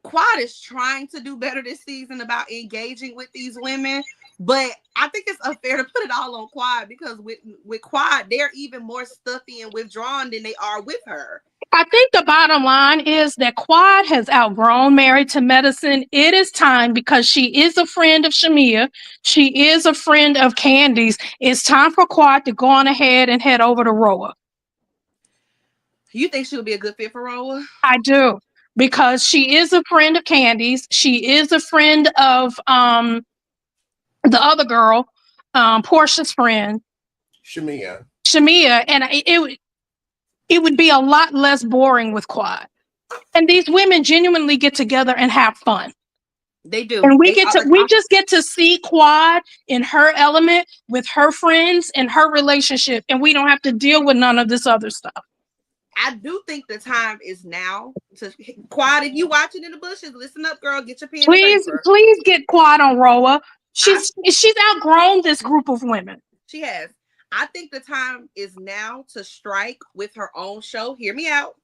Quad is trying to do better this season about engaging with these women, but I think it's unfair to put it all on Quad because with Quad, they're even more stuffy and withdrawn than they are with her. I think the bottom line is that Quad has outgrown Married to Medicine. It is time because she is a friend of Shamia. She is a friend of Candy's. It's time for Quad to go on ahead and head over to Roa. You think she would be a good fit for Roa? I do, because she is a friend of Candy's. She is a friend of the other girl, Portia's friend, Shamia. And it would be a lot less boring with Quad. And these women genuinely get together and have fun. They do. And we just get to see Quad in her element with her friends and her relationship, and we don't have to deal with none of this other stuff. I do think the time is now to Quad. If you watching in the bushes, listen up, girl. Get your pen and paper. Please get Quad on Roa. She's outgrown this group of women. She has. I think the time is now to strike with her own show. Hear me out.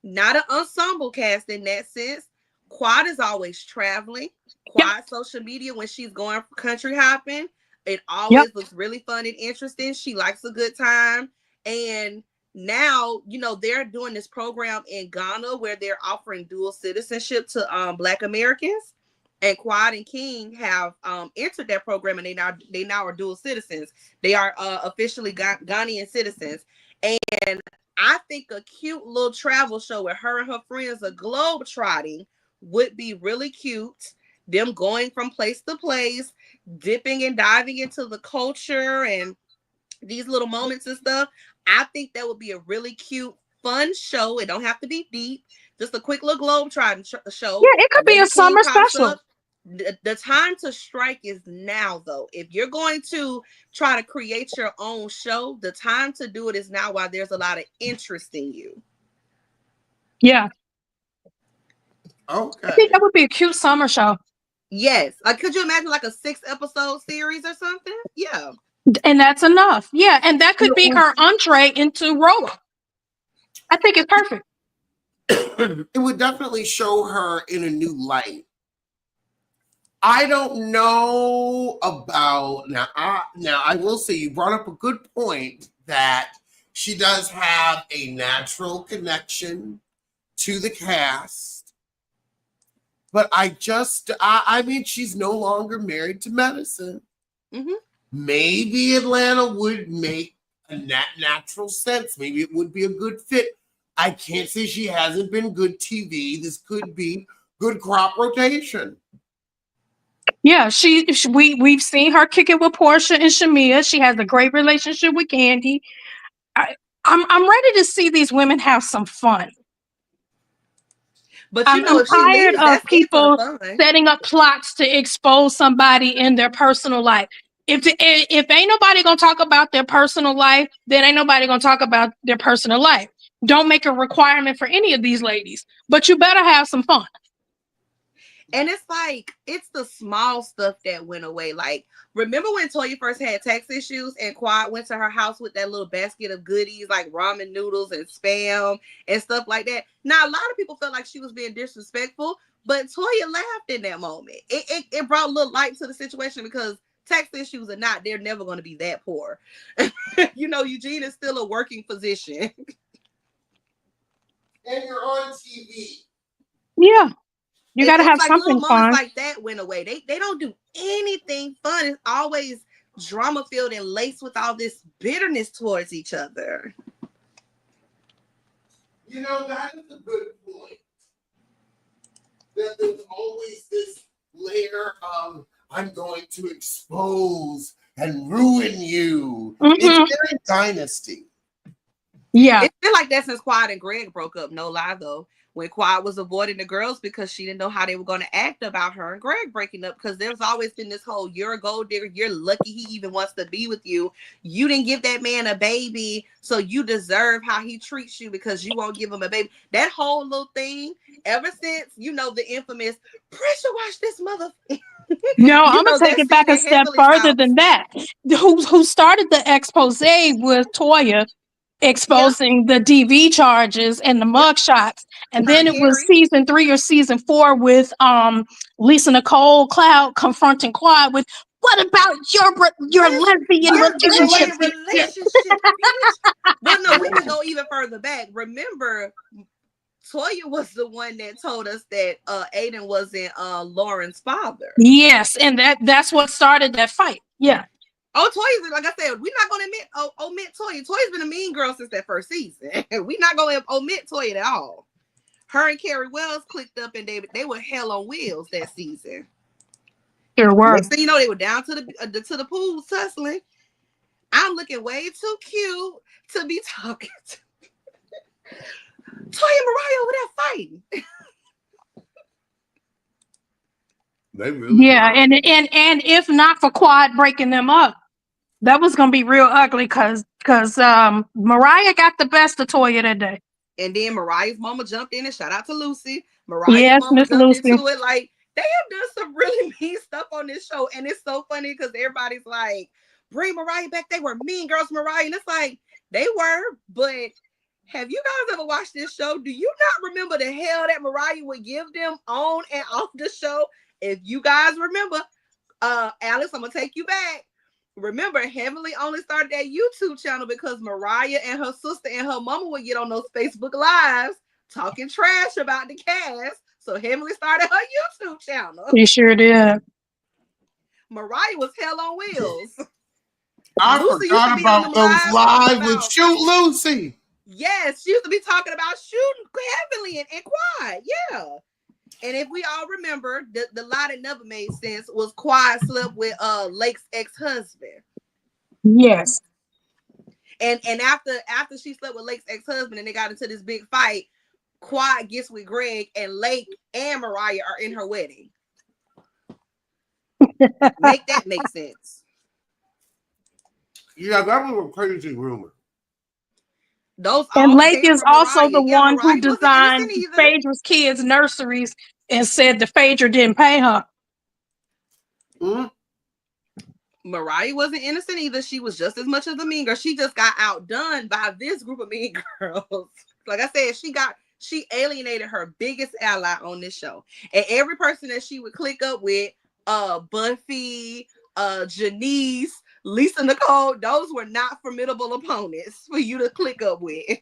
Not an ensemble cast in that sense. Quad is always traveling. Quad social media when she's going country hopping, it always looks really fun and interesting. She likes a good time. And now, they're doing this program in Ghana where they're offering dual citizenship to Black Americans. And Quad and King have entered that program, and they now are dual citizens. They are officially Ghanaian citizens. And I think a cute little travel show where her and her friends are globe trotting would be really cute. Them going from place to place, dipping and diving into the culture and these little moments and stuff. I think that would be a really cute, fun show. It don't have to be deep. Just a quick little globe trotting show. Yeah, it could be a summer special. The time to strike is now, though. If you're going to try to create your own show, the time to do it is now while there's a lot of interest in you. Yeah. Okay. I think that would be a cute summer show. Yes. Like, could you imagine like a 6-episode series or something? Yeah. And that's enough. Yeah. And that could be her entree into Roa. I think it's perfect. It would definitely show her in a new light. I don't know about now. I will say you brought up a good point that she does have a natural connection to the cast, but I mean, she's no longer Married to Medicine. Mm-hmm. Maybe Atlanta would make a natural sense. Maybe it would be a good fit. I can't say she hasn't been good TV. This could be good crop rotation. Yeah, we've seen her kick it with Portia and Shamia. She has a great relationship with Candy. I'm ready to see these women have some fun. But I'm tired of people setting up plots to expose somebody in their personal life. If ain't nobody gonna talk about their personal life, then ain't nobody gonna talk about their personal life. Don't make a requirement for any of these ladies, but you better have some fun. And it's like, it's the small stuff that went away. Like, remember when Toya first had tax issues and Quad went to her house with that little basket of goodies like ramen noodles and Spam and stuff like that? Now, a lot of people felt like she was being disrespectful, but Toya laughed in that moment. It brought a little light to the situation because tax issues or not, they're never going to be that poor. Eugene is still a working physician. And you're on TV. Yeah. You got to have something fun. Like that went away. They don't do anything fun. It's always drama filled and laced with all this bitterness towards each other. That is a good point. That there's always this layer of I'm going to expose and ruin you. Mm-hmm. It's very Dynasty. Yeah. It's been like that since Quad and Greg broke up. No lie though. When Quad was avoiding the girls because she didn't know how they were going to act about her and Greg breaking up, because there's always been this whole "you're a gold digger, you're lucky he even wants to be with you, you didn't give that man a baby, so you deserve how he treats you because you won't give him a baby." That whole little thing, ever since, you know, the infamous pressure wash this mother. No, You I'm gonna know, take that it scene back a at step Heavenly's further house. than that. Who started the expose with Toya Yep, exposing the DV charges and the yep. mug shots, and Her then and it was Carrie. season 3 or season 4 with Lisa Nicole Cloud confronting Quad with, "What about your Yes, lesbian your relationship?" lesbian relationship, bitch. But no, we can go even further back. Remember, Toya was the one that told us that Aiden wasn't Lauren's father. Yes, and that's what started that fight. Yeah. Oh, Toya's, like I said, we're not gonna omit Toya. Toya's been a mean girl since that first season. We're not gonna omit Toya at all. Her and Carrie Wells clicked up and they were hell on wheels that season. Sure were. Next thing you know, they were down to the pool tussling. I'm looking way too cute to be talking to Toya and Mariah over there fighting. They really Yeah, were. and if not for Quad breaking them up, that was gonna be real ugly because Mariah got the best of Toya that day. And then Mariah's mama jumped in, and shout out to Lucy. Mariah's Yes, mama Miss jumped Lucy. into it. Like, they have done some really mean stuff on this show. And it's so funny because everybody's like, bring Mariah back. They were mean girls, Mariah. And it's like, they were, but have you guys ever watched this show? Do you not remember the hell that Mariah would give them on and off the show? If you guys remember, Alex, I'm gonna take you back. Remember, Heavenly only started that YouTube channel because Mariah and her sister and her mama would get on those Facebook Lives talking trash about the cast. So Heavenly started her YouTube channel. She sure did. Mariah was hell on wheels. I Lucy used to forgot be on about them those lives talking live with about, Shoot Lucy. yes, she used to be talking about shooting Heavenly and Quad. Yeah. And if we all remember, the lie that never made sense was Quad slept with Lake's ex-husband. Yes. And after she slept with Lake's ex-husband and they got into this big fight, Quad gets with Greg and Lake and Mariah are in her wedding. Make that make sense. Yeah, that was a crazy rumor. Those And all Lake came is from also Mariah. the Yeah, one who Mariah wasn't innocent designed either. Phaedra's kids' nurseries and said the Phaedra didn't pay her. Mm-hmm. Mariah wasn't innocent either. She was just as much as a mean girl. She just got outdone by this group of mean girls. Like I said, she alienated her biggest ally on this show. And every person that she would click up with, Buffy, Janice, Lisa Nicole, those were not formidable opponents for you to click up with.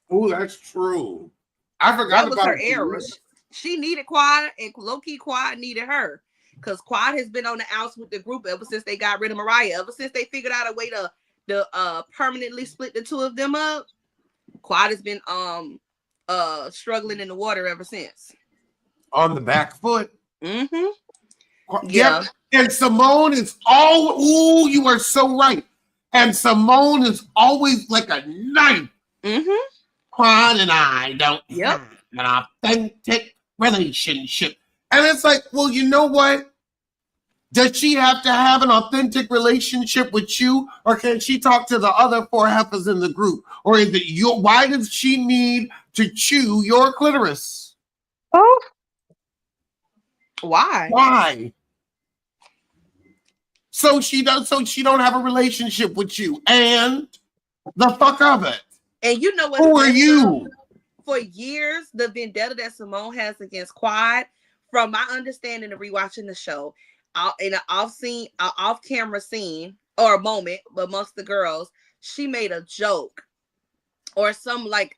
Oh, that's true. I forgot That was about her era. She needed Quad, and low-key Quad needed her. Because Quad has been on the outs with the group ever since they got rid of Mariah. Ever since they figured out a way to permanently split the two of them up, Quad has been struggling in the water ever since. on the back foot. Mm-hmm. Yeah. Yeah. And Simone is all. Ooh, you are so right. And Simone is always like a knife. Mm-hmm. Quan and I don't Yep. have an authentic relationship. And it's like, well, you know what? Does she have to have an authentic relationship with you, or can she talk to the other 4 heifers in the group? Or is it your? Why does she need to chew your clitoris? Oh, Why? Why? So she don't have a relationship with you, and the fuck of it. And you know what's Who are you? For years, the vendetta that Simone has against Quad, from my understanding of rewatching the show, in an off-camera scene or a moment amongst the girls, she made a joke or some like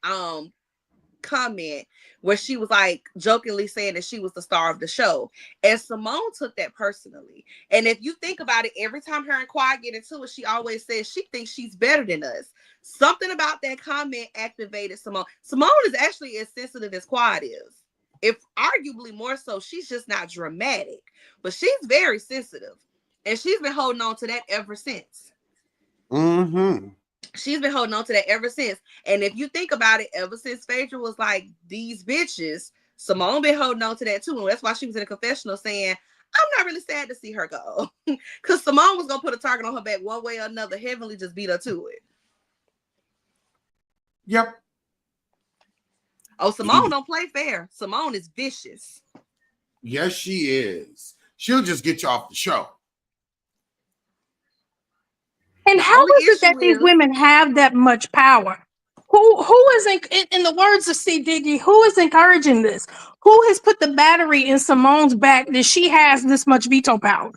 comment where she was like jokingly saying that she was the star of the show, and Simone took that personally. And if you think about it, every time her and Quad get into it, she always says she thinks she's better than us. Something about that comment activated Simone. Simone is actually as sensitive as Quad is, if arguably more so. She's just not dramatic, but she's very sensitive, and she's been holding on to that ever since. Mm-hmm. She's been holding on to that ever since. And if you think about it, ever since Phaedra was like, these bitches, Simone been holding on to that too. And that's why she was in a confessional saying, I'm not really sad to see her go. Because Simone was going to put a target on her back one way or another. Heavenly just beat her to it. Yep. Oh, Simone don't play fair. Simone is vicious. Yes, she is. She'll just get you off the show. And The how only is it that issue these is, women have that much power? Who is in the words of C. Diggy, who is encouraging this? Who has put the battery in Simone's back that she has this much veto power?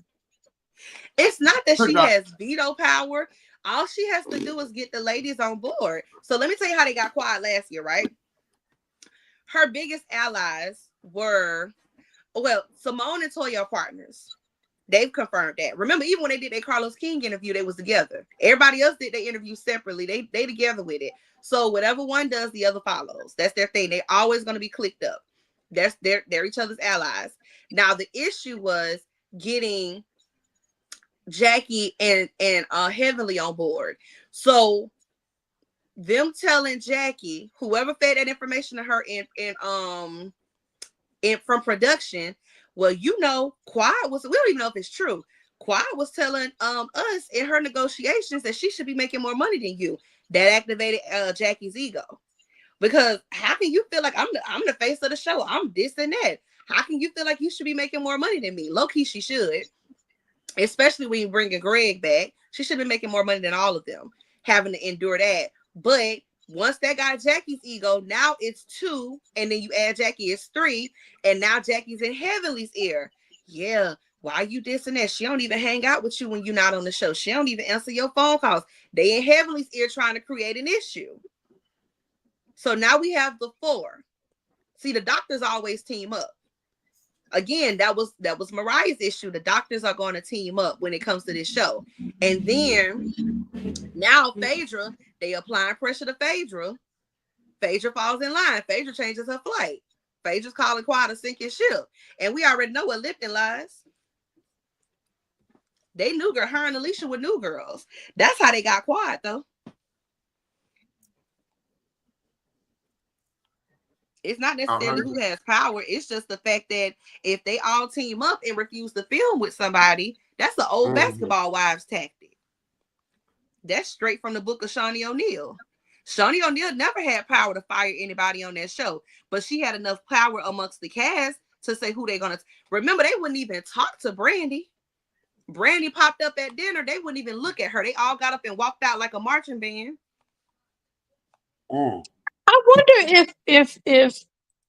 it's not that Her she doc- has veto power. All she has to do is get the ladies on board. So let me tell you how they got quiet last year, right? Her biggest allies were, well, Simone and Toya are partners. They've confirmed that. Remember, even when they did their Carlos King interview, they was together. Everybody else did their interview separately. They together with it. So whatever one does, the other follows. That's their thing. They're always going to be clicked up. They're each other's allies. Now the issue was getting Jackie and Heavenly on board. So them telling Jackie, whoever fed that information to her in from production, well, you know, Quad was, we don't even know if it's true. Quad was telling us in her negotiations that she should be making more money than you. That activated Jackie's ego. Because how can you feel like I'm the face of the show? I'm this and that. How can you feel like you should be making more money than me? Low key, she should. Especially when you bring Greg back. She should be making more money than all of them, having to endure that. But once that got Jackie's ego, now it's 2, and then you add Jackie, it's 3, and now Jackie's in Heavenly's ear. Yeah, why you this and that? She don't even hang out with you when you're not on the show. She don't even answer your phone calls. They in Heavenly's ear trying to create an issue. So now we have the 4. See, the doctors always team up. Again, that was Mariah's issue. The doctors are going to team up when it comes to this show. And then now Phaedra, they applying pressure to Phaedra. Phaedra falls in line. Phaedra changes her flight. Phaedra's calling Quad a sinking ship. And we already know what Lipton lies. They knew girl. Her and Alicia were new girls. That's how they got Quad, though. It's not necessarily who has power. It's just the fact that if they all team up and refuse to film with somebody, that's the old basketball wives tactic. That's straight from the book of Shawnee O'Neal. Shawnee O'Neal never had power to fire anybody on that show, but she had enough power amongst the cast to say who they're going to. Remember, they wouldn't even talk to Brandy. Brandy popped up at dinner. They wouldn't even look at her. They all got up and walked out like a marching band. I wonder if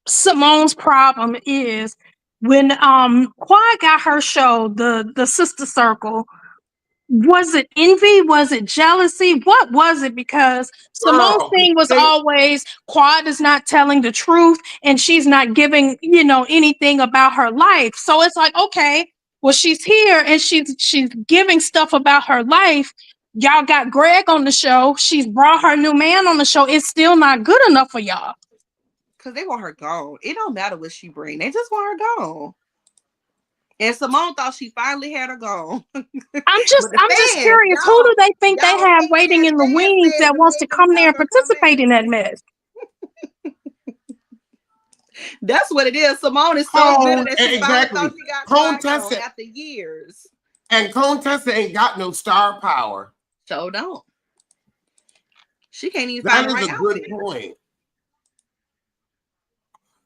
Simone's problem is when Quad got her show, the Sister Circle. Was it envy? Was it jealousy? What was it? Because Simone's thing was always Quad is not telling the truth and she's not giving, anything about her life. So it's like, okay, well, she's here and she's giving stuff about her life. Y'all got Greg on the show. She's brought her new man on the show. It's still not good enough for y'all. Because they want her gone. It don't matter what she bring. They just want her gone. And Simone thought she finally had her gone. I'm just curious. Who do they think they have waiting in the wings that wants to come there and participate in that mess? That's what it is. Simone is so good that she finally thought she got Contessa after years. And Contessa ain't got no star power. So don't. She can't even find the right outfit. That is a good point.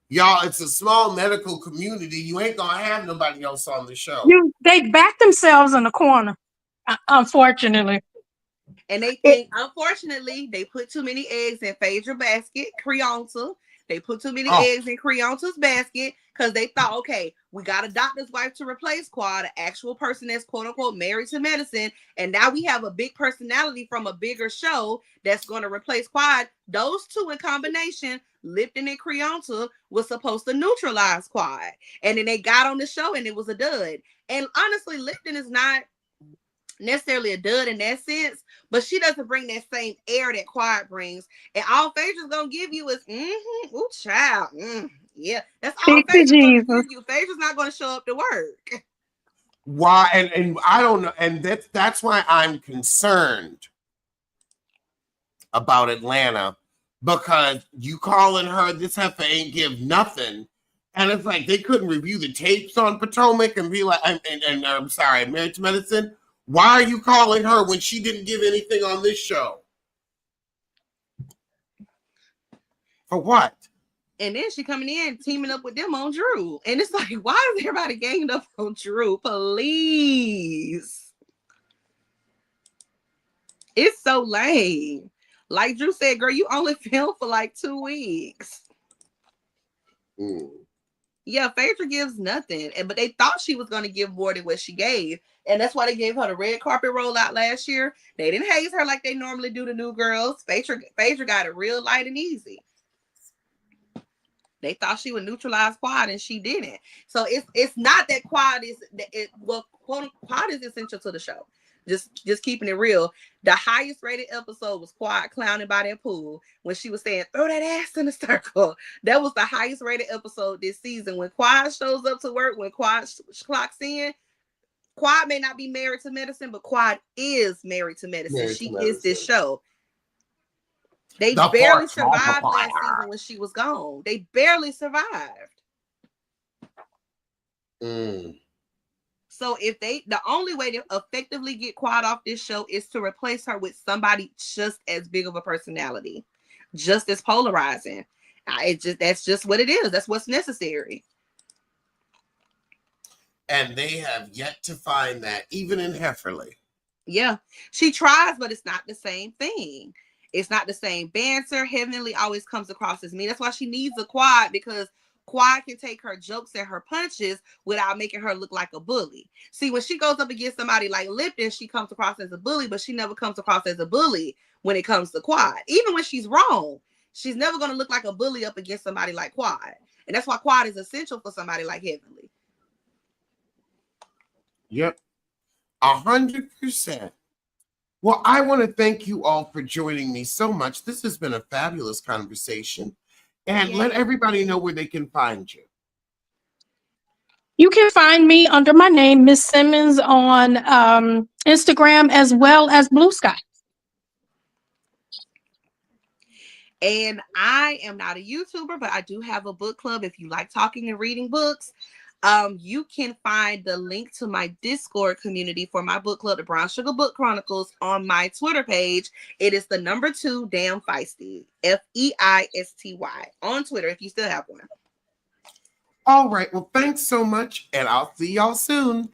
Y'all, it's a small medical community. You ain't gonna have nobody else on the show. They back themselves in the corner, unfortunately. And they think, unfortunately, they put too many eggs in Phaedra basket, Creonta. They put too many eggs in Creonta's basket because they thought, okay, we got a doctor's wife to replace Quad, an actual person that's quote unquote married to medicine. And now we have a big personality from a bigger show that's going to replace Quad. Those two in combination, Lipton and Creonta, was supposed to neutralize Quad. And then they got on the show and it was a dud. And honestly, Lipton is not necessarily a dud in that sense, but she doesn't bring that same air that Quad brings. And all Phaedra's gonna give you is ooh, child. Yeah, that's all Phaedra's gonna give you. Phaedra's not gonna show up to work. Why? And I don't know. And that's why I'm concerned. about Atlanta because you calling her this heifer ain't give nothing. And it's like they couldn't review the tapes on Potomac and be like, and I'm sorry, Married to Medicine. Why are you calling her when she didn't give anything on this show? For what? And then she coming in teaming up with them on Drew. And it's like, why is everybody ganged up on Drew? Please. It's so lame. Like Drew said, girl, you only filmed for like 2 weeks. Yeah, Phaedra gives nothing. But they thought she was going to give more than what she gave. And that's why they gave her the red carpet rollout last year. They didn't haze her like they normally do the new girls. Phaedra got it real light and easy. They thought she would neutralize Quad and she didn't. So it's not that Quad is Quad is essential to the show. Just keeping it real. The highest rated episode was Quad clowning by that pool when she was saying, throw that ass in the circle. That was the highest rated episode this season. When Quad shows up to work, when Quad clocks in, Quad may not be married to medicine, but Quad is married to medicine. She is this show. They barely survived last season when she was gone. They barely survived. So the only way to effectively get Quad off this show is to replace her with somebody just as big of a personality, just as polarizing. That's just what it is. That's what's necessary. And they have yet to find that, even in Hefferly. Yeah, she tries, but it's not the same thing. It's not the same banter. Heavenly always comes across as me. That's why she needs a Quad, because Quad can take her jokes and her punches without making her look like a bully. See, when she goes up against somebody like Lipton, she comes across as a bully, but she never comes across as a bully when it comes to Quad. Even when she's wrong, she's never going to look like a bully up against somebody like Quad. And that's why Quad is essential for somebody like Heavenly. Yep. 100%. Well, I want to thank you all for joining me so much. This has been a fabulous conversation. And let everybody know where they can find you. You can find me under my name, Miss Simmons, on Instagram as well as Blue Sky. And I am not a YouTuber, but I do have a book club. If you like talking and reading books, you can find the link to my Discord community for my book club, the Brown Sugar Book Chronicles, on my Twitter page. It is the number 2 Damn Feisty, Feisty, on Twitter, if you still have one. All right. Well, thanks so much, and I'll see y'all soon.